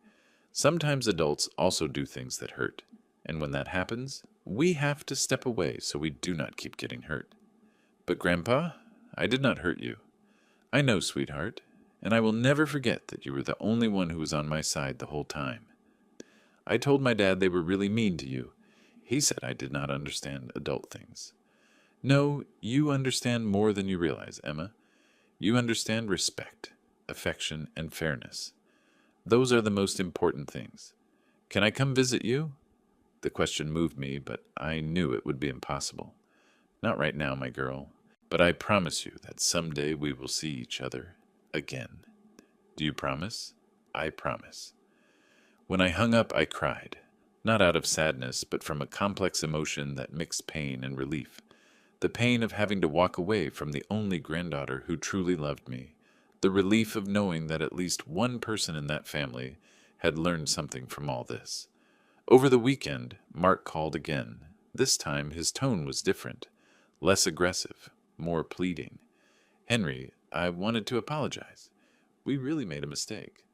Sometimes adults also do things that hurt, and when that happens, we have to step away so we do not keep getting hurt. But Grandpa, I did not hurt you. I know, sweetheart, and I will never forget that you were the only one who was on my side the whole time. I told my dad they were really mean to you. He said I did not understand adult things. No, you understand more than you realize, Emma. You understand respect, affection, and fairness. Those are the most important things. Can I come visit you? The question moved me, but I knew it would be impossible. Not right now, my girl, but I promise you that someday we will see each other again. Do you promise? I promise. When I hung up, I cried, not out of sadness, but from a complex emotion that mixed pain and relief. The pain of having to walk away from the only granddaughter who truly loved me. The relief of knowing that at least one person in that family had learned something from all this. Over the weekend, Mark called again. This time his tone was different, less aggressive, more pleading. Henry, I wanted to apologize. We really made a mistake.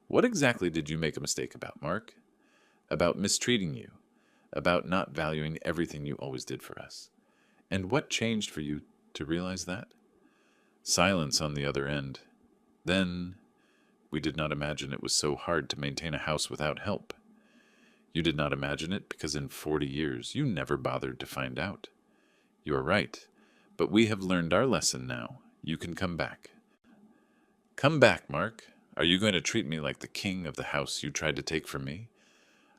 What exactly did you make a mistake about, Mark? About mistreating you. About not valuing everything you always did for us. And what changed for you to realize that? Silence on the other end. Then, we did not imagine it was so hard to maintain a house without help. You did not imagine it because in 40 years you never bothered to find out. You are right, but we have learned our lesson now. You can come back. Come back, Mark. Are you going to treat me like the king of the house you tried to take from me?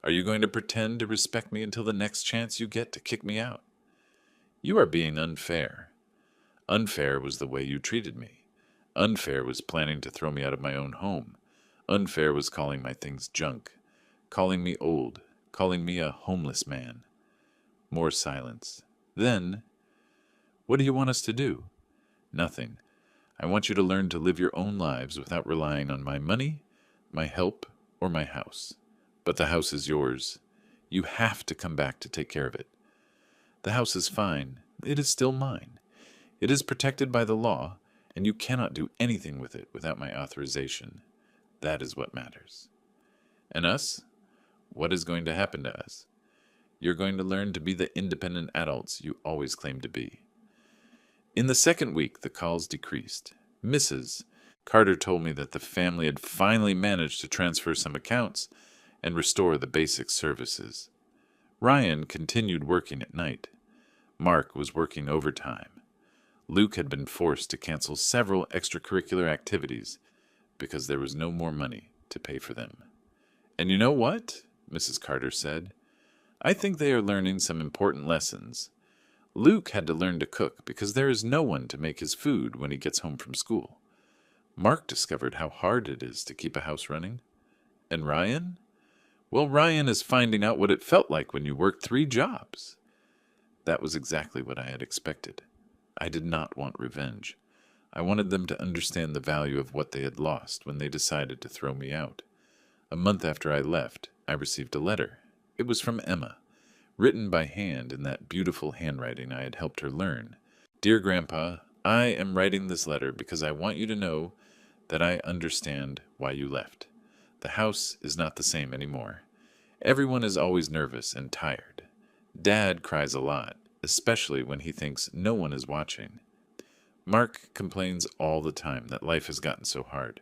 Are you going to pretend to respect me until the next chance you get to kick me out? You are being unfair. Unfair was the way you treated me. Unfair was planning to throw me out of my own home. Unfair was calling my things junk, calling me old, calling me a homeless man. More silence. Then, what do you want us to do? Nothing. I want you to learn to live your own lives without relying on my money, my help, or my house. But the house is yours. You have to come back to take care of it. The house is fine. It is still mine. It is protected by the law, and you cannot do anything with it without my authorization. That is what matters. And us? What is going to happen to us? You're going to learn to be the independent adults you always claimed to be. In the second week, the calls decreased. Mrs. Carter told me that the family had finally managed to transfer some accounts and restore the basic services. Ryan continued working at night. Mark was working overtime. Luke had been forced to cancel several extracurricular activities because there was no more money to pay for them. And you know what? Mrs. Carter said. I think they are learning some important lessons. Luke had to learn to cook because there is no one to make his food when he gets home from school. Mark discovered how hard it is to keep a house running. And Ryan? Well, Ryan is finding out what it felt like when you worked 3 jobs. That was exactly what I had expected. I did not want revenge. I wanted them to understand the value of what they had lost when they decided to throw me out. A month after I left, I received a letter. It was from Emma, written by hand in that beautiful handwriting I had helped her learn. Dear Grandpa, I am writing this letter because I want you to know that I understand why you left. The house is not the same anymore. Everyone is always nervous and tired. Dad cries a lot, especially when he thinks no one is watching. Mark complains all the time that life has gotten so hard.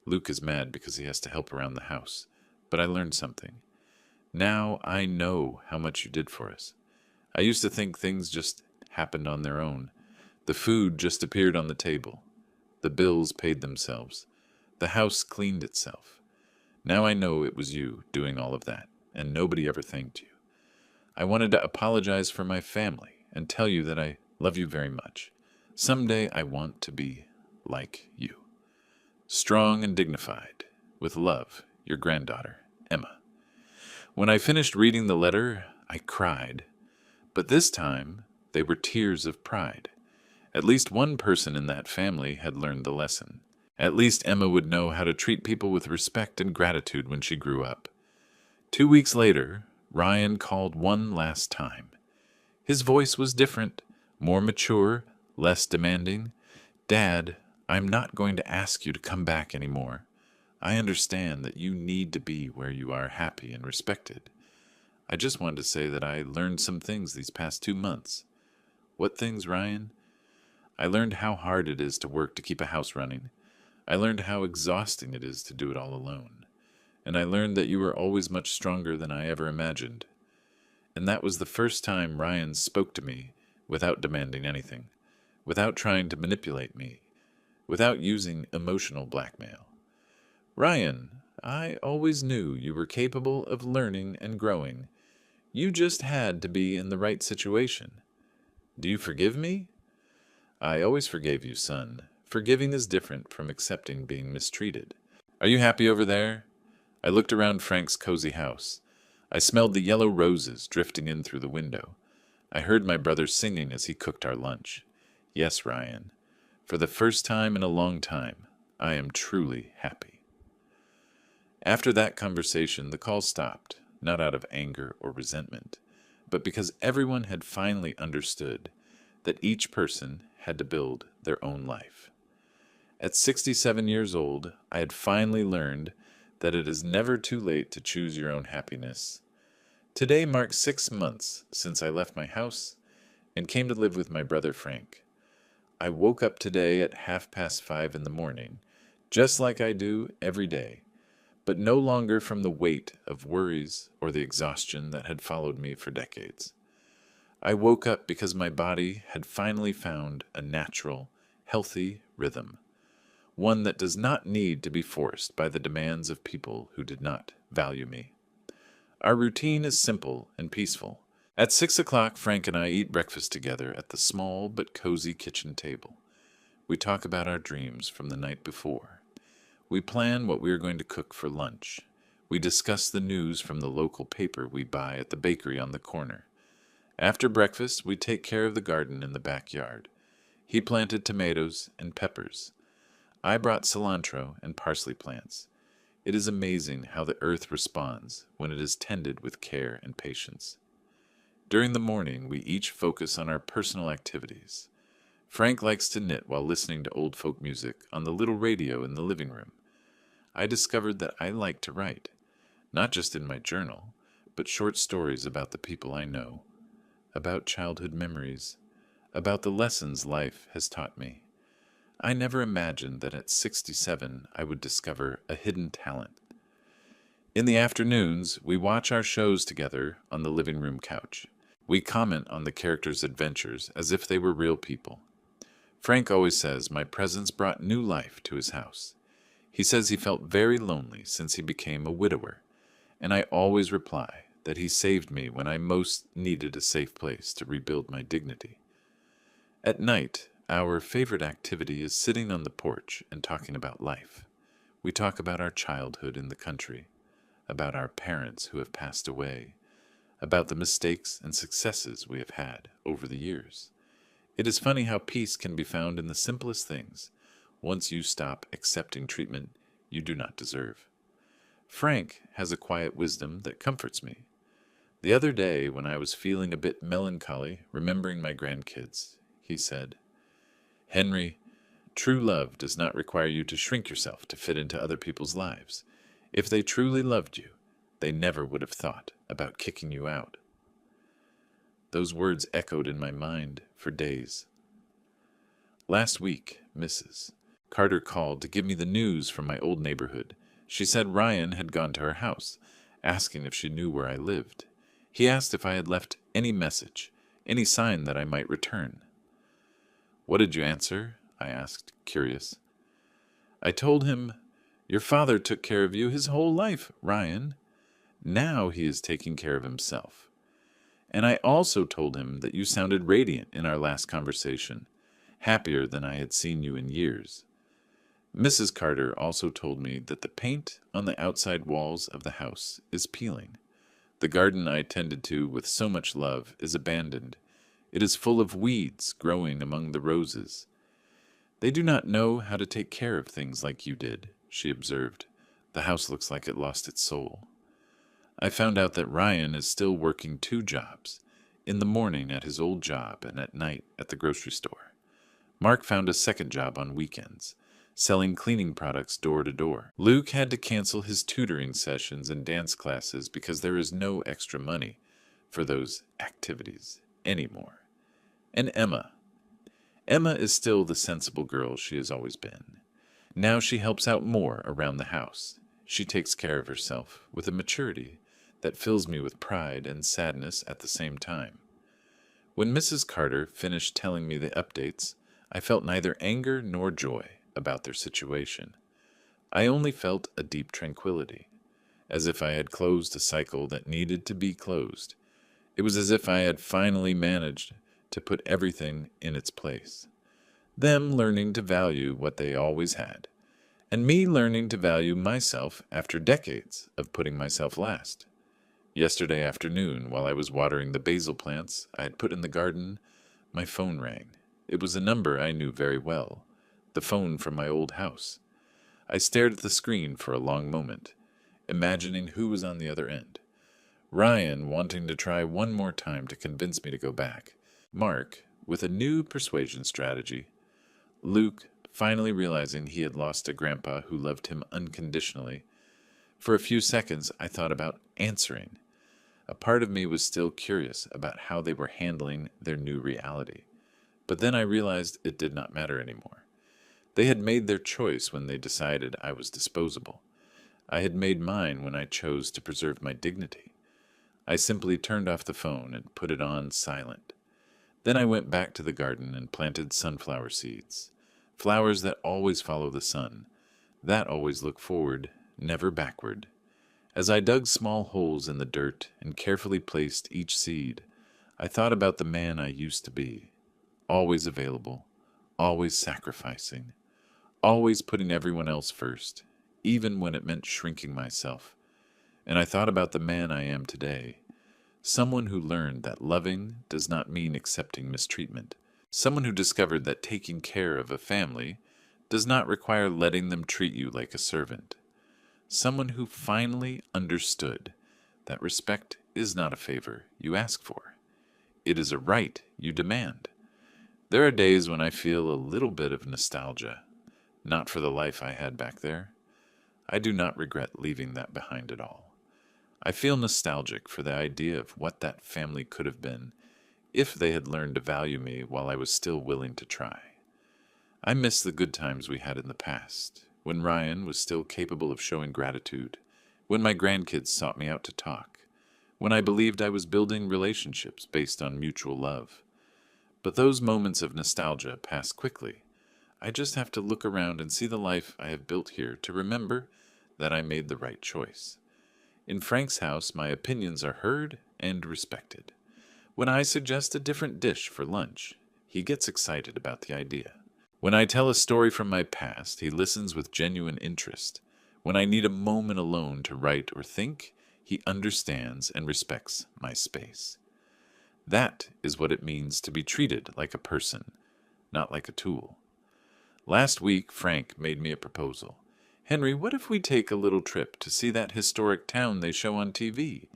Luke is mad because he has to help around the house. But I learned something. Now I know how much you did for us. I used to think things just happened on their own. The food just appeared on the table. The bills paid themselves. The house cleaned itself. Now I know it was you doing all of that, and nobody ever thanked you. I wanted to apologize for my family and tell you that I love you very much. Someday I want to be like you. Strong and dignified. With love, your granddaughter, Emma. When I finished reading the letter, I cried. But this time, they were tears of pride. At least one person in that family had learned the lesson. At least Emma would know how to treat people with respect and gratitude when she grew up. 2 weeks later, Ryan called one last time. His voice was different, more mature, less demanding. Dad, I'm not going to ask you to come back anymore. I understand that you need to be where you are happy and respected. I just wanted to say that I learned some things these past 2 months. What things, Ryan? I learned how hard it is to work to keep a house running. I learned how exhausting it is to do it all alone. And I learned that you were always much stronger than I ever imagined. And that was the first time Ryan spoke to me without demanding anything, without trying to manipulate me, without using emotional blackmail. Ryan, I always knew you were capable of learning and growing. You just had to be in the right situation. Do you forgive me? I always forgave you, son. Forgiving is different from accepting being mistreated. Are you happy over there? I looked around Frank's cozy house. I smelled the yellow roses drifting in through the window. I heard my brother singing as he cooked our lunch. Yes, Ryan. For the first time in a long time, I am truly happy. After that conversation, the call stopped, not out of anger or resentment, but because everyone had finally understood that each person had to build their own life. At 67 years old, I had finally learned that it is never too late to choose your own happiness. Today marks 6 months since I left my house and came to live with my brother Frank. I woke up today at 5:30 in the morning, just like I do every day, but no longer from the weight of worries or the exhaustion that had followed me for decades. I woke up because my body had finally found a natural, healthy rhythm, one that does not need to be forced by the demands of people who did not value me. Our routine is simple and peaceful. At 6 o'clock, Frank and I eat breakfast together at the small but cozy kitchen table. We talk about our dreams from the night before. We plan what we are going to cook for lunch. We discuss the news from the local paper we buy at the bakery on the corner. After breakfast, we take care of the garden in the backyard. He planted tomatoes and peppers. I brought cilantro and parsley plants. It is amazing how the earth responds when it is tended with care and patience. During the morning, we each focus on our personal activities. Frank likes to knit while listening to old folk music on the little radio in the living room. I discovered that I like to write, not just in my journal, but short stories about the people I know, about childhood memories, about the lessons life has taught me. I never imagined that at 67 I would discover a hidden talent. In the afternoons, we watch our shows together on the living room couch. We comment on the characters' adventures as if they were real people. Frank always says my presence brought new life to his house. He says he felt very lonely since he became a widower, and I always reply that he saved me when I most needed a safe place to rebuild my dignity. At night, our favorite activity is sitting on the porch and talking about life. We talk about our childhood in the country, about our parents who have passed away, about the mistakes and successes we have had over the years. It is funny how peace can be found in the simplest things once you stop accepting treatment you do not deserve. Frank has a quiet wisdom that comforts me. The other day, when I was feeling a bit melancholy, remembering my grandkids, he said, "Henry, true love does not require you to shrink yourself to fit into other people's lives. If they truly loved you, they never would have thought about kicking you out." Those words echoed in my mind for days. Last week, Mrs. Carter called to give me the news from my old neighborhood. She said Ryan had gone to her house, asking if she knew where I lived. He asked if I had left any message, any sign that I might return. "What did you answer?" I asked, curious. "I told him, 'Your father took care of you his whole life, Ryan. Now he is taking care of himself.' And I also told him that you sounded radiant in our last conversation, happier than I had seen you in years." Mrs. Carter also told me that the paint on the outside walls of the house is peeling. The garden I tended to with so much love is abandoned. It is full of weeds growing among the roses. "They do not know how to take care of things like you did," she observed. "The house looks like it lost its soul." I found out that Ryan is still working 2 jobs, in the morning at his old job and at night at the grocery store. Mark found a second job on weekends, selling cleaning products door to door. Luke had to cancel his tutoring sessions and dance classes because there is no extra money for those activities anymore. And Emma. Emma is still the sensible girl she has always been. Now she helps out more around the house. She takes care of herself with a maturity that fills me with pride and sadness at the same time. When Mrs. Carter finished telling me the updates, I felt neither anger nor joy about their situation. I only felt a deep tranquility, as if I had closed a cycle that needed to be closed. It was as if I had finally managed to put everything in its place. Them learning to value what they always had, and me learning to value myself after decades of putting myself last. Yesterday afternoon, while I was watering the basil plants I had put in the garden, my phone rang. It was a number I knew very well, the phone from my old house. I stared at the screen for a long moment, imagining who was on the other end. Ryan wanting to try one more time to convince me to go back. Mark, with a new persuasion strategy. Luke, finally realizing he had lost a grandpa who loved him unconditionally. For a few seconds, I thought about answering. A part of me was still curious about how they were handling their new reality. But then I realized it did not matter anymore. They had made their choice when they decided I was disposable. I had made mine when I chose to preserve my dignity. I simply turned off the phone and put it on silent. Then I went back to the garden and planted sunflower seeds. Flowers that always follow the sun, that always look forward, never backward. As I dug small holes in the dirt and carefully placed each seed, I thought about the man I used to be, always available, always sacrificing, always putting everyone else first, even when it meant shrinking myself. And I thought about the man I am today, someone who learned that loving does not mean accepting mistreatment, someone who discovered that taking care of a family does not require letting them treat you like a servant. Someone who finally understood that respect is not a favor you ask for. It is a right you demand. There are days when I feel a little bit of nostalgia, not for the life I had back there. I do not regret leaving that behind at all. I feel nostalgic for the idea of what that family could have been if they had learned to value me while I was still willing to try. I miss the good times we had in the past, when Ryan was still capable of showing gratitude, when my grandkids sought me out to talk, when I believed I was building relationships based on mutual love. But those moments of nostalgia pass quickly. I just have to look around and see the life I have built here to remember that I made the right choice. In Frank's house, my opinions are heard and respected. When I suggest a different dish for lunch, he gets excited about the idea. When I tell a story from my past, he listens with genuine interest. When I need a moment alone to write or think, he understands and respects my space. That is what it means to be treated like a person, not like a tool. Last week, Frank made me a proposal. "Henry, what if we take a little trip to see that historic town they show on TV?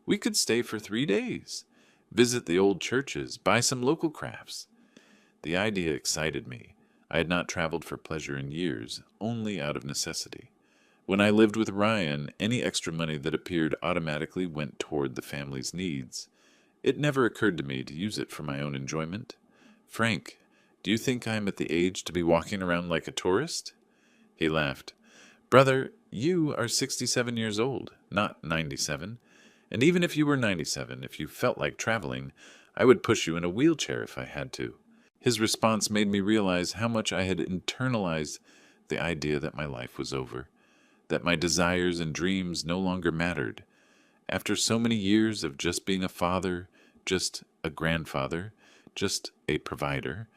We could stay for 3 days, visit the old churches, buy some local crafts." The idea excited me. I had not traveled for pleasure in years, only out of necessity. When I lived with Ryan, any extra money that appeared automatically went toward the family's needs. It never occurred to me to use it for my own enjoyment. Frank Do you think I am at the age to be walking around like a tourist?" He laughed. "Brother, you are 67 years old, not 97. And even if you were 97, if you felt like traveling, I would push you in a wheelchair if I had to." His response made me realize how much I had internalized the idea that my life was over, that my desires and dreams no longer mattered. After so many years of just being a father, just a grandfather, just a provider,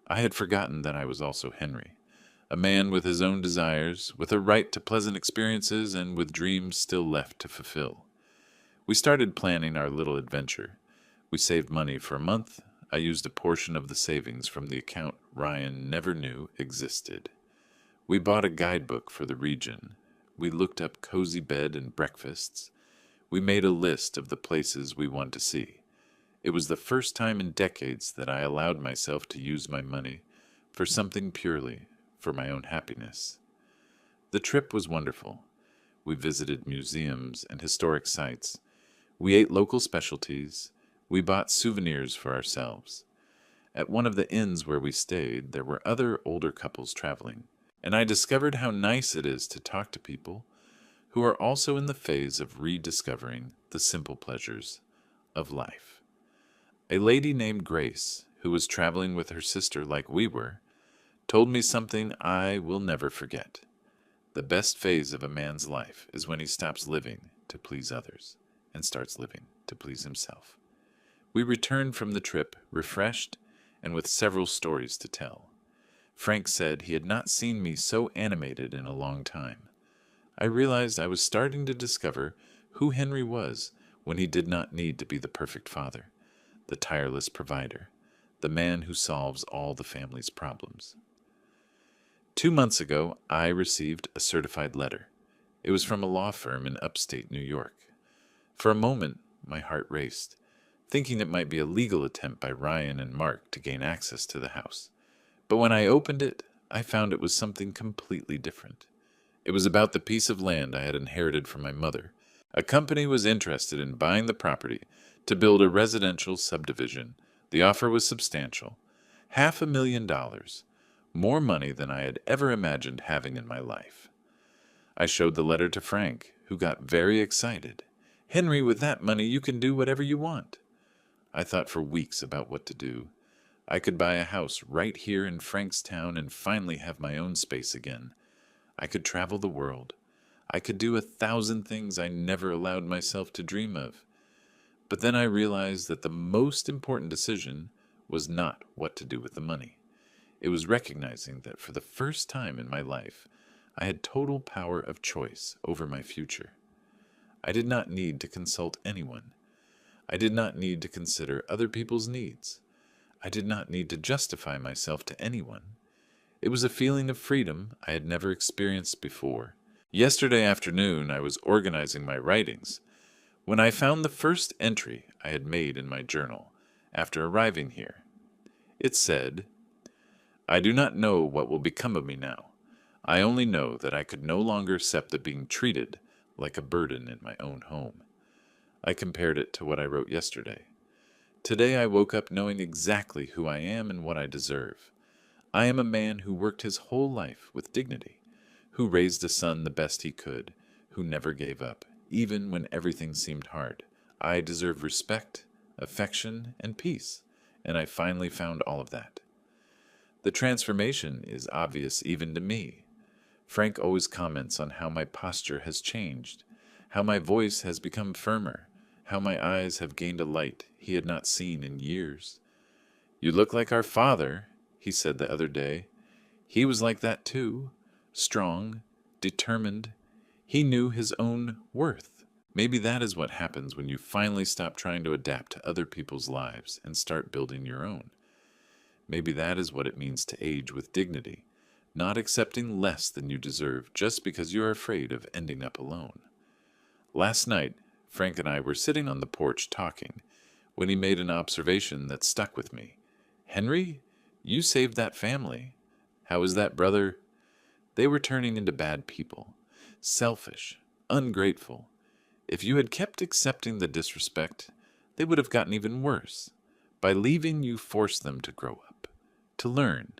I had forgotten that I was also Henry, a man with his own desires, with a right to pleasant experiences, and with dreams still left to fulfill. We started planning our little adventure. We saved money for a month. I used a portion of the savings from the account Ryan never knew existed. We bought a guidebook for the region. We looked up cozy bed and breakfasts. We made a list of the places we wanted to see. It was the first time in decades that I allowed myself to use my money for something purely for my own happiness. The trip was wonderful. We visited museums and historic sites. We ate local specialties. We bought souvenirs for ourselves. At one of the inns where we stayed, there were other older couples traveling, and I discovered how nice it is to talk to people who are also in the phase of rediscovering the simple pleasures of life. A lady named Grace, who was traveling with her sister like we were, told me something I will never forget. The best phase of a man's life is when he stops living to please others and starts living to please himself. We returned from the trip refreshed and with several stories to tell. Frank said he had not seen me so animated in a long time. I realized I was starting to discover who Henry was when he did not need to be the perfect father, the tireless provider, the man who solves all the family's problems. 2 months ago, I received a certified letter. It was from a law firm in upstate New York. For a moment, my heart raced, thinking it might be a legal attempt by Ryan and Mark to gain access to the house. But when I opened it, I found it was something completely different. It was about the piece of land I had inherited from my mother. A company was interested in buying the property to build a residential subdivision. The offer was substantial, $500,000, more money than I had ever imagined having in my life. I showed the letter to Frank, who got very excited. "Henry, with that money you can do whatever you want." I thought for weeks about what to do. I could buy a house right here in Frankstown and finally have my own space again. I could travel the world. I could do 1,000 things I never allowed myself to dream of. But then I realized that the most important decision was not what to do with the money. It was recognizing that for the first time in my life, I had total power of choice over my future. I did not need to consult anyone. I did not need to consider other people's needs. I did not need to justify myself to anyone. It was a feeling of freedom I had never experienced before. Yesterday afternoon, I was organizing my writings when I found the first entry I had made in my journal after arriving here. It said, "I do not know what will become of me now. I only know that I could no longer accept the being treated like a burden in my own home." I compared it to what I wrote yesterday. Today I woke up knowing exactly who I am and what I deserve. I am a man who worked his whole life with dignity, who raised a son the best he could, who never gave up, even when everything seemed hard. I deserve respect, affection, and peace, and I finally found all of that. The transformation is obvious even to me. Frank always comments on how my posture has changed, how my voice has become firmer, how my eyes have gained a light he had not seen in years. "You look like our father," he said the other day. "He was like that too, strong, determined. He knew his own worth." Maybe that is what happens when you finally stop trying to adapt to other people's lives and start building your own. Maybe that is what it means to age with dignity, not accepting less than you deserve just because you are afraid of ending up alone. Last night, Frank and I were sitting on the porch talking when he made an observation that stuck with me. "Henry, you saved that family. How is that, brother?" They were turning into bad people, selfish, ungrateful. If you had kept accepting the disrespect, they would have gotten even worse. By leaving, you forced them to grow up. to learn,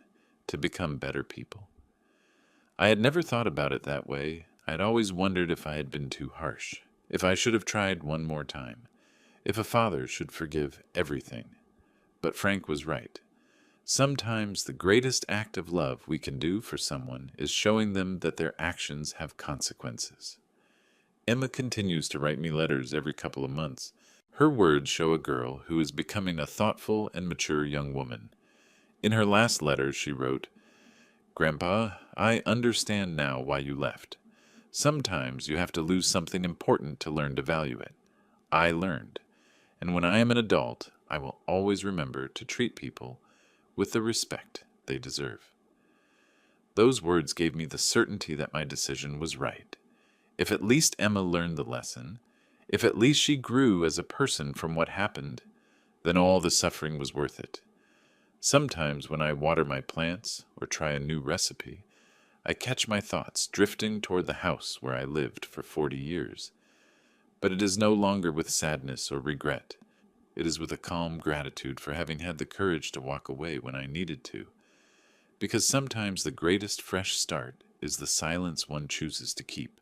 to become better people. I had never thought about it that way. I had always wondered if I had been too harsh, if I should have tried one more time, if a father should forgive everything. But Frank was right. Sometimes the greatest act of love we can do for someone is showing them that their actions have consequences. Emma continues to write me letters every couple of months. Her words show a girl who is becoming a thoughtful and mature young woman. In her last letter, she wrote, "Grandpa, I understand now why you left. Sometimes you have to lose something important to learn to value it. I learned. And when I am an adult, I will always remember to treat people with the respect they deserve." Those words gave me the certainty that my decision was right. If at least Emma learned the lesson, if at least she grew as a person from what happened, then all the suffering was worth it. Sometimes when I water my plants or try a new recipe, I catch my thoughts drifting toward the house where I lived for 40 years. But it is no longer with sadness or regret. It is with a calm gratitude for having had the courage to walk away when I needed to. Because sometimes the greatest fresh start is the silence one chooses to keep.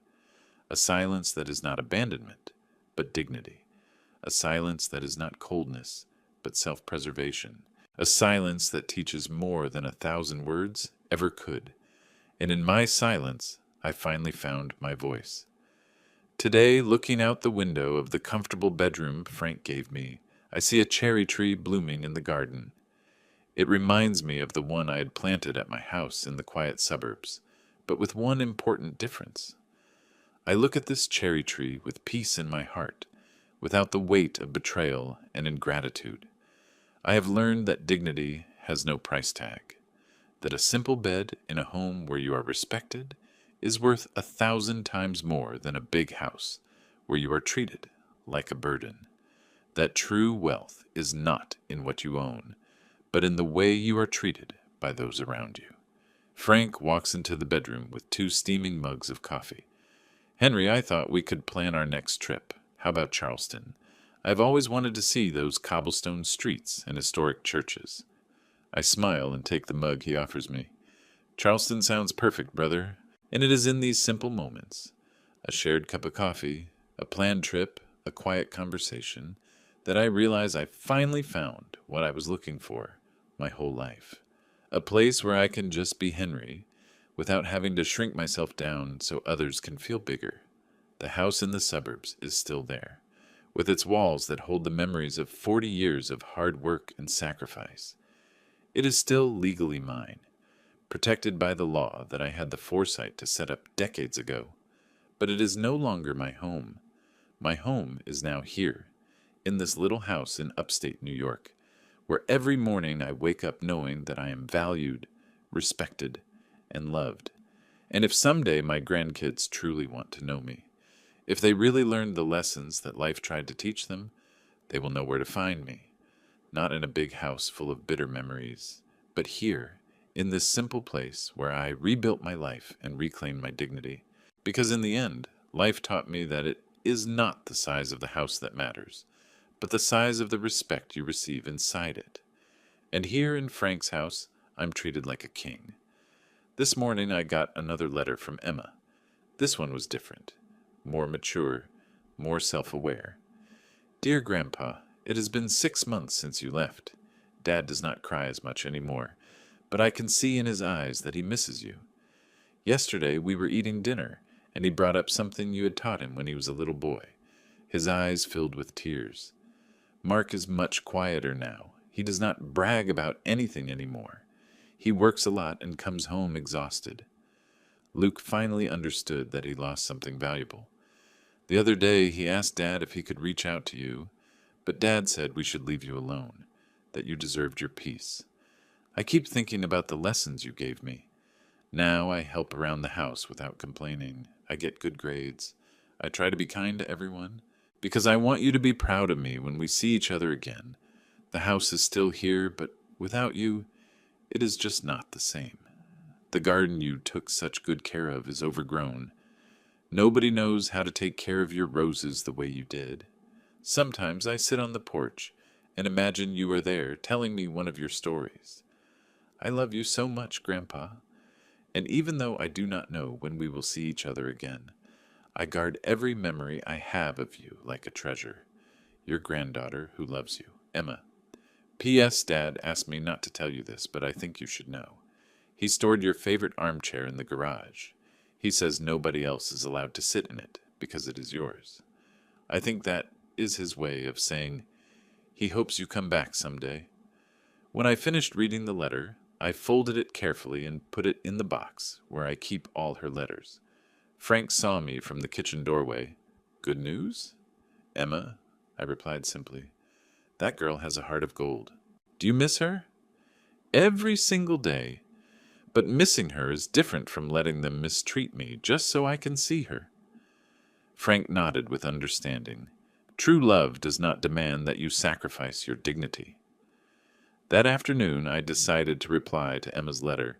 A silence that is not abandonment, but dignity. A silence that is not coldness, but self-preservation. A silence that teaches more than 1,000 words ever could. And in my silence, I finally found my voice. Today, looking out the window of the comfortable bedroom Frank gave me, I see a cherry tree blooming in the garden. It reminds me of the one I had planted at my house in the quiet suburbs, but with one important difference. I look at this cherry tree with peace in my heart, without the weight of betrayal and ingratitude. I have learned that dignity has no price tag, that a simple bed in a home where you are respected is worth 1,000 times more than a big house where you are treated like a burden. That true wealth is not in what you own, but in the way you are treated by those around you. Frank walks into the bedroom with 2 steaming mugs of coffee. "Henry, I thought we could plan our next trip. How about Charleston? I've always wanted to see those cobblestone streets and historic churches." I smile and take the mug he offers me. "Charleston sounds perfect, brother. And it is in these simple moments, a shared cup of coffee, a planned trip, a quiet conversation, that I realize I finally found what I was looking for my whole life. A place where I can just be Henry, without having to shrink myself down so others can feel bigger. The house in the suburbs is still there, with its walls that hold the memories of 40 years of hard work and sacrifice. It is still legally mine, protected by the law that I had the foresight to set up decades ago. But it is no longer my home. My home is now here, in this little house in upstate New York, where every morning I wake up knowing that I am valued, respected, and loved. And if someday my grandkids truly want to know me, if they really learned the lessons that life tried to teach them, they will know where to find me. Not in a big house full of bitter memories, but here, in this simple place where I rebuilt my life and reclaimed my dignity. Because in the end, life taught me that it is not the size of the house that matters, but the size of the respect you receive inside it. And here in Frank's house, I'm treated like a king. This morning I got another letter from Emma. This one was different, more mature, more self-aware. "Dear Grandpa, it has been 6 months since you left. Dad does not cry as much anymore, but I can see in his eyes that he misses you. Yesterday we were eating dinner, and he brought up something you had taught him when he was a little boy. His eyes filled with tears. Mark is much quieter now. He does not brag about anything anymore. He works a lot and comes home exhausted." Luke finally understood that he lost something valuable. The other day he asked Dad if he could reach out to you, but Dad said we should leave you alone, that you deserved your peace. I keep thinking about the lessons you gave me. Now I help around the house without complaining. I get good grades. I try to be kind to everyone, because I want you to be proud of me when we see each other again. The house is still here, but without you, it is just not the same. The garden you took such good care of is overgrown. Nobody knows how to take care of your roses the way you did. Sometimes I sit on the porch and imagine you are there telling me one of your stories. I love you so much, Grandpa. And even though I do not know when we will see each other again, I guard every memory I have of you like a treasure. Your granddaughter who loves you, Emma. P.S. Dad asked me not to tell you this, but I think you should know. He stored your favorite armchair in the garage. He says nobody else is allowed to sit in it because it is yours. I think that is his way of saying he hopes you come back someday. When I finished reading the letter, I folded it carefully and put it in the box where I keep all her letters. Frank saw me from the kitchen doorway. Good news? Emma, I replied simply. That girl has a heart of gold. Do you miss her? Every single day. But missing her is different from letting them mistreat me just so I can see her. Frank nodded with understanding. True love does not demand that you sacrifice your dignity. That afternoon, I decided to reply to Emma's letter.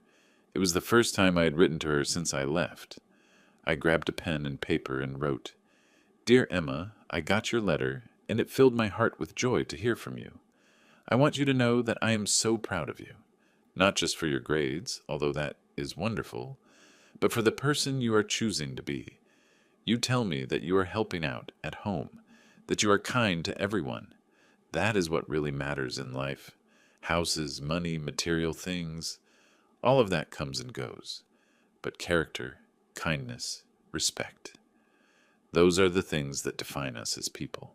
It was the first time I had written to her since I left. I grabbed a pen and paper and wrote, Dear Emma, I got your letter, and it filled my heart with joy to hear from you. I want you to know that I am so proud of you, not just for your grades, although that is wonderful, but for the person you are choosing to be. You tell me that you are helping out at home, that you are kind to everyone. That is what really matters in life. Houses, money, material things, all of that comes and goes. But character, kindness, respect, those are the things that define us as people.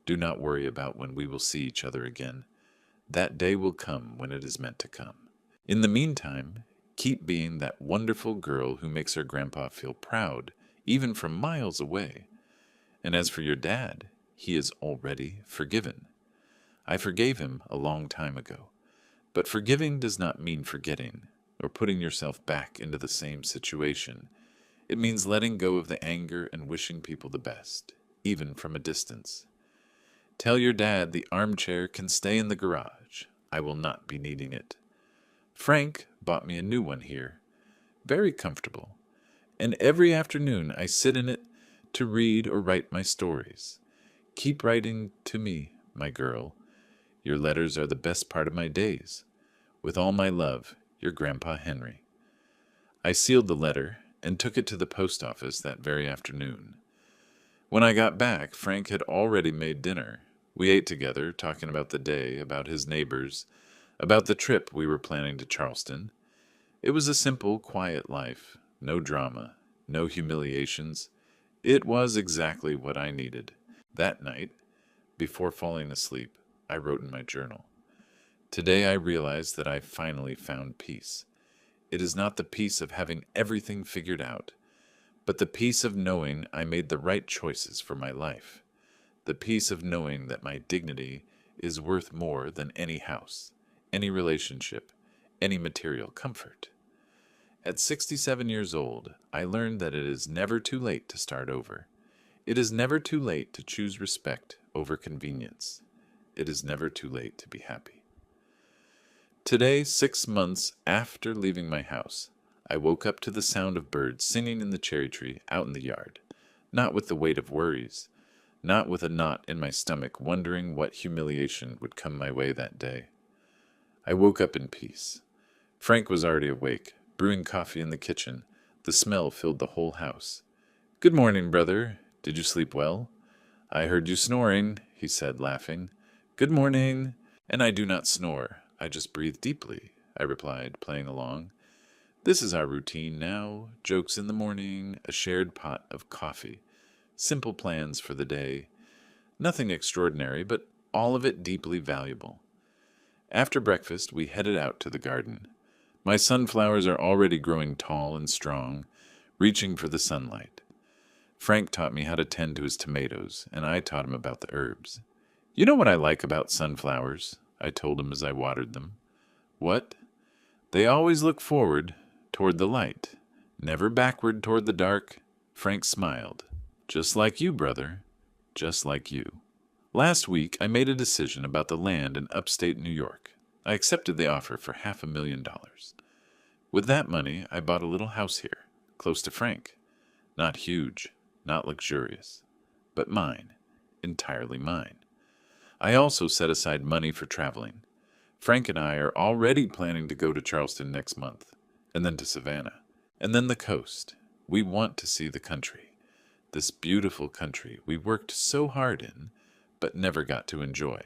Do not worry about when we will see each other again. That day will come when it is meant to come. In the meantime, keep being that wonderful girl who makes her grandpa feel proud, even from miles away. And as for your dad, he is already forgiven. I forgave him a long time ago. But forgiving does not mean forgetting or putting yourself back into the same situation. It means letting go of the anger and wishing people the best, even from a distance. Tell your dad the armchair can stay in the garage. I will not be needing it. Frank bought me a new one here. Very comfortable. And every afternoon I sit in it to read or write my stories. Keep writing to me, my girl. Your letters are the best part of my days. With all my love, your Grandpa Henry. I sealed the letter and took it to the post office that very afternoon. When I got back, Frank had already made dinner. We ate together, talking about the day, about his neighbors, about the trip we were planning to Charleston. It was a simple, quiet life. No drama, no humiliations. It was exactly what I needed. That night, before falling asleep, I wrote in my journal. Today I realized that I finally found peace. It is not the peace of having everything figured out, but the peace of knowing I made the right choices for my life. The peace of knowing that my dignity is worth more than any house, any relationship, any material comfort. At 67 years old, I learned that it is never too late to start over. It is never too late to choose respect over convenience. It is never too late to be happy. Today, 6 months after leaving my house, I woke up to the sound of birds singing in the cherry tree out in the yard, not with the weight of worries, not with a knot in my stomach wondering what humiliation would come my way that day. I woke up in peace. Frank was already awake, brewing coffee in the kitchen. The smell filled the whole house. Good morning, brother. Did you sleep well? I heard you snoring, he said, laughing. Good morning. And I do not snore. I just breathe deeply, I replied, playing along. This is our routine now. Jokes in the morning, a shared pot of coffee. Simple plans for the day. Nothing extraordinary, but all of it deeply valuable. After breakfast, we headed out to the garden. My sunflowers are already growing tall and strong, reaching for the sunlight. Frank taught me how to tend to his tomatoes, and I taught him about the herbs. You know what I like about sunflowers? I told him as I watered them. What? They always look forward, toward the light, never backward toward the dark. Frank smiled. Just like you, brother. Just like you. Last week, I made a decision about the land in upstate New York. I accepted the offer for $500,000. With that money, I bought a little house here, close to Frank. Not huge, not luxurious, but mine, entirely mine. I also set aside money for traveling. Frank and I are already planning to go to Charleston next month, and then to Savannah, and then the coast. We want to see the country, this beautiful country we worked so hard in, but never got to enjoy.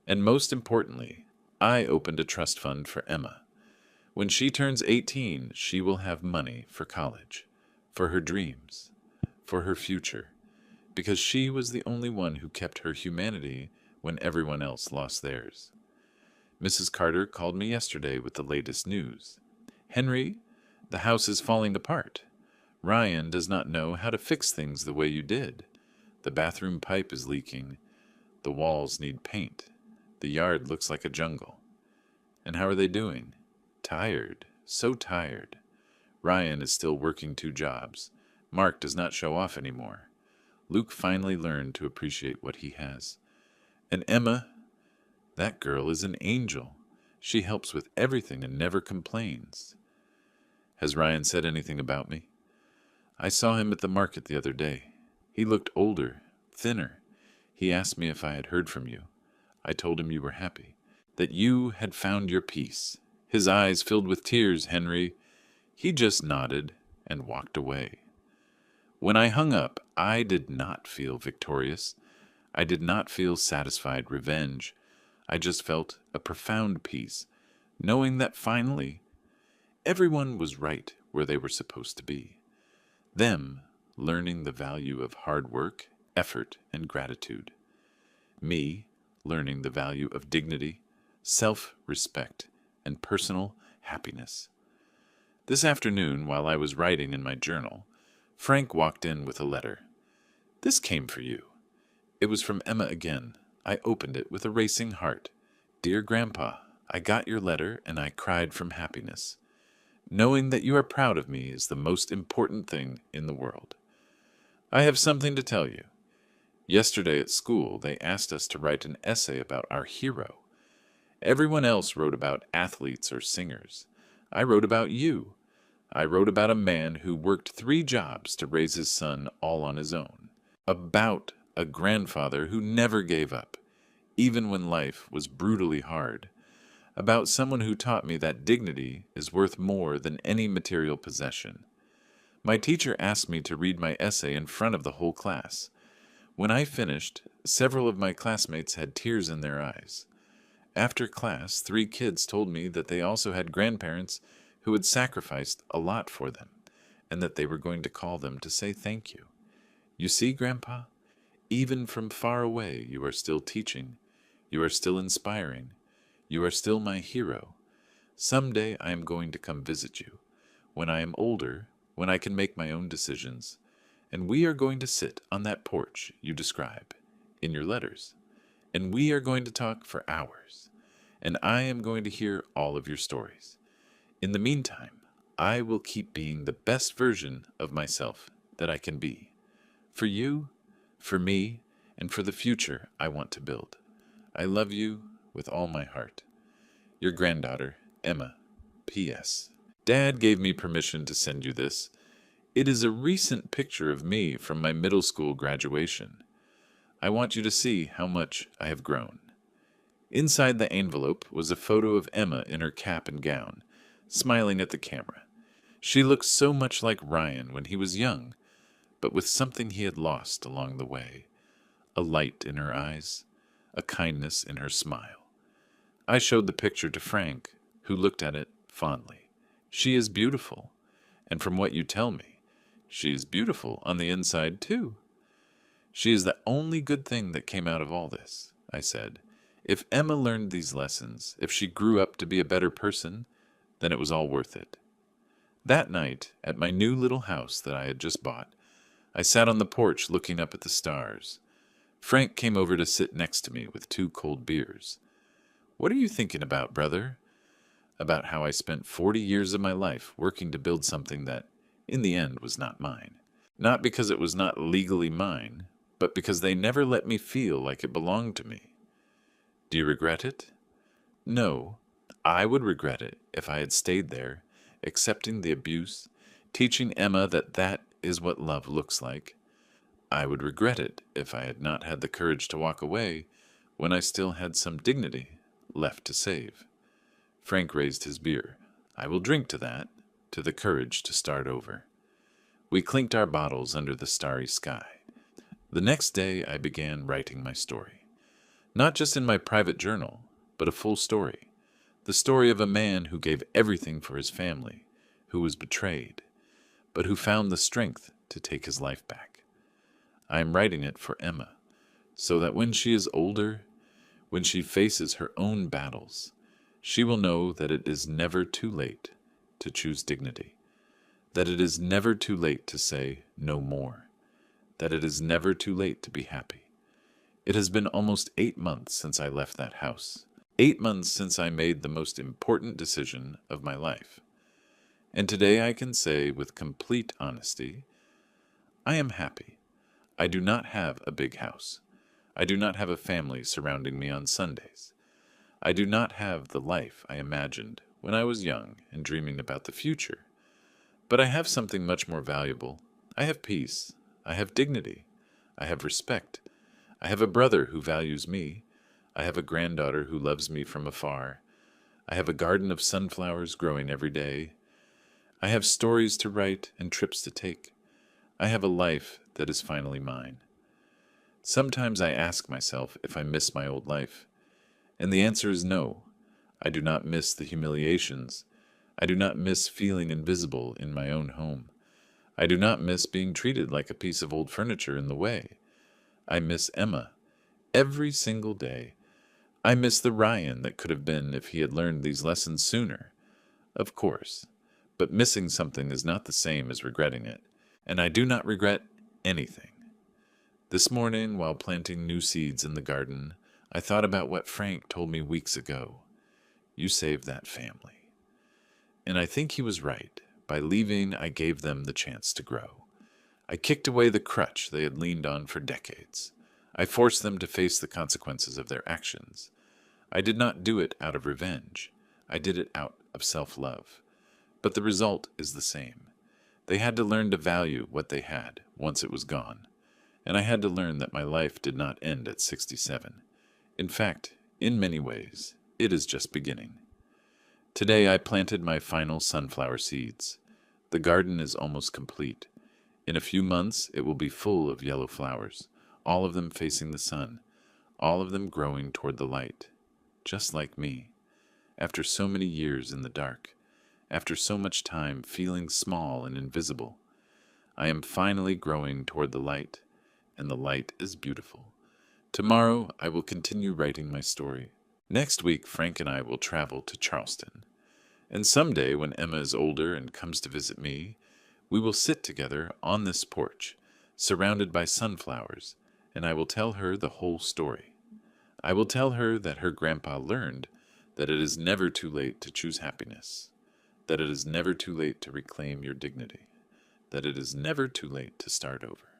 And most importantly, I opened a trust fund for Emma. When she turns 18, she will have money for college, for her dreams, for her future, because she was the only one who kept her humanity when everyone else lost theirs. Mrs. Carter called me yesterday with the latest news. Henry, the house is falling apart. Ryan does not know how to fix things the way you did. The bathroom pipe is leaking. The walls need paint. The yard looks like a jungle. And how are they doing? Tired, so tired. Ryan is still working 2 jobs. Mark does not show off anymore. Luke finally learned to appreciate what he has. And Emma, that girl is an angel. She helps with everything and never complains. Has Ryan said anything about me? I saw him at the market the other day. He looked older, thinner. He asked me if I had heard from you. I told him you were happy, that you had found your peace. His eyes filled with tears, Henry. He just nodded and walked away. When I hung up, I did not feel victorious. I did not feel satisfied revenge. I just felt a profound peace, knowing that finally, everyone was right where they were supposed to be. Them learning the value of hard work, effort, and gratitude. Me learning the value of dignity, self-respect, and personal happiness. This afternoon, while I was writing in my journal, Frank walked in with a letter. This came for you. It was from Emma again. I opened it with a racing heart. Dear Grandpa, I got your letter and I cried from happiness. Knowing that you are proud of me is the most important thing in the world. I have something to tell you. Yesterday at school, they asked us to write an essay about our hero. Everyone else wrote about athletes or singers. I wrote about you. I wrote about a man who worked 3 jobs to raise his son all on his own. About a grandfather who never gave up, even when life was brutally hard. About someone who taught me that dignity is worth more than any material possession. My teacher asked me to read my essay in front of the whole class. When I finished, several of my classmates had tears in their eyes. After class, 3 kids told me that they also had grandparents who had sacrificed a lot for them, and that they were going to call them to say thank you. You see, Grandpa, even from far away you are still teaching, you are still inspiring, you are still my hero. Someday I am going to come visit you, when I am older, when I can make my own decisions, and we are going to sit on that porch you describe in your letters, and we are going to talk for hours, and I am going to hear all of your stories. In the meantime, I will keep being the best version of myself that I can be. For you, for me, and for the future I want to build. I love you with all my heart. Your granddaughter, Emma. P.S. Dad gave me permission to send you this. It is a recent picture of me from my middle school graduation. I want you to see how much I have grown. Inside the envelope was a photo of Emma in her cap and gown, smiling at the camera. She looked so much like Ryan when he was young, but with something he had lost along the way. A light in her eyes, a kindness in her smile. I showed the picture to Frank, who looked at it fondly. She is beautiful, and from what you tell me, she is beautiful on the inside too. She is the only good thing that came out of all this, I said. If Emma learned these lessons, if she grew up to be a better person, then it was all worth it. That night, at my new little house that I had just bought, I sat on the porch looking up at the stars. Frank came over to sit next to me with 2 cold beers. What are you thinking about, brother? About how I spent 40 years of my life working to build something that, in the end, was not mine. Not because it was not legally mine, but because they never let me feel like it belonged to me. Do you regret it? No, I would regret it if I had stayed there, accepting the abuse, teaching Emma that that is what love looks like. I would regret it if I had not had the courage to walk away when I still had some dignity left to save. Frank raised his beer. I will drink to that, to the courage to start over. We clinked our bottles under the starry sky. The next day I began writing my story. Not just in my private journal, but a full story. The story of a man who gave everything for his family, who was betrayed, but who found the strength to take his life back. I am writing it for Emma, so that when she is older, when she faces her own battles, she will know that it is never too late to choose dignity, that it is never too late to say no more, that it is never too late to be happy. It has been almost 8 months since I left that house, 8 months since I made the most important decision of my life. And today I can say with complete honesty, I am happy. I do not have a big house. I do not have a family surrounding me on Sundays. I do not have the life I imagined when I was young and dreaming about the future. But I have something much more valuable. I have peace. I have dignity. I have respect. I have a brother who values me. I have a granddaughter who loves me from afar. I have a garden of sunflowers growing every day. I have stories to write and trips to take. I have a life that is finally mine. Sometimes I ask myself if I miss my old life, and the answer is no. I do not miss the humiliations. I do not miss feeling invisible in my own home. I do not miss being treated like a piece of old furniture in the way. I miss Emma every single day. I miss the Ryan that could have been if he had learned these lessons sooner. Of course, but missing something is not the same as regretting it, and I do not regret anything. This morning, while planting new seeds in the garden, I thought about what Frank told me weeks ago. You saved that family. And I think he was right. By leaving, I gave them the chance to grow. I kicked away the crutch they had leaned on for decades. I forced them to face the consequences of their actions. I did not do it out of revenge. I did it out of self-love. But the result is the same. They had to learn to value what they had once it was gone. And I had to learn that my life did not end at 67. In fact, in many ways, it is just beginning. Today I planted my final sunflower seeds. The garden is almost complete. In a few months it will be full of yellow flowers, all of them facing the sun, all of them growing toward the light, just like me. After so many years in the dark, after so much time feeling small and invisible, I am finally growing toward the light, and the light is beautiful. Tomorrow I will continue writing my story. Next week Frank and I will travel to Charleston. And someday when Emma is older and comes to visit me, we will sit together on this porch, surrounded by sunflowers, and I will tell her the whole story. I will tell her that her grandpa learned that it is never too late to choose happiness, that it is never too late to reclaim your dignity, that it is never too late to start over.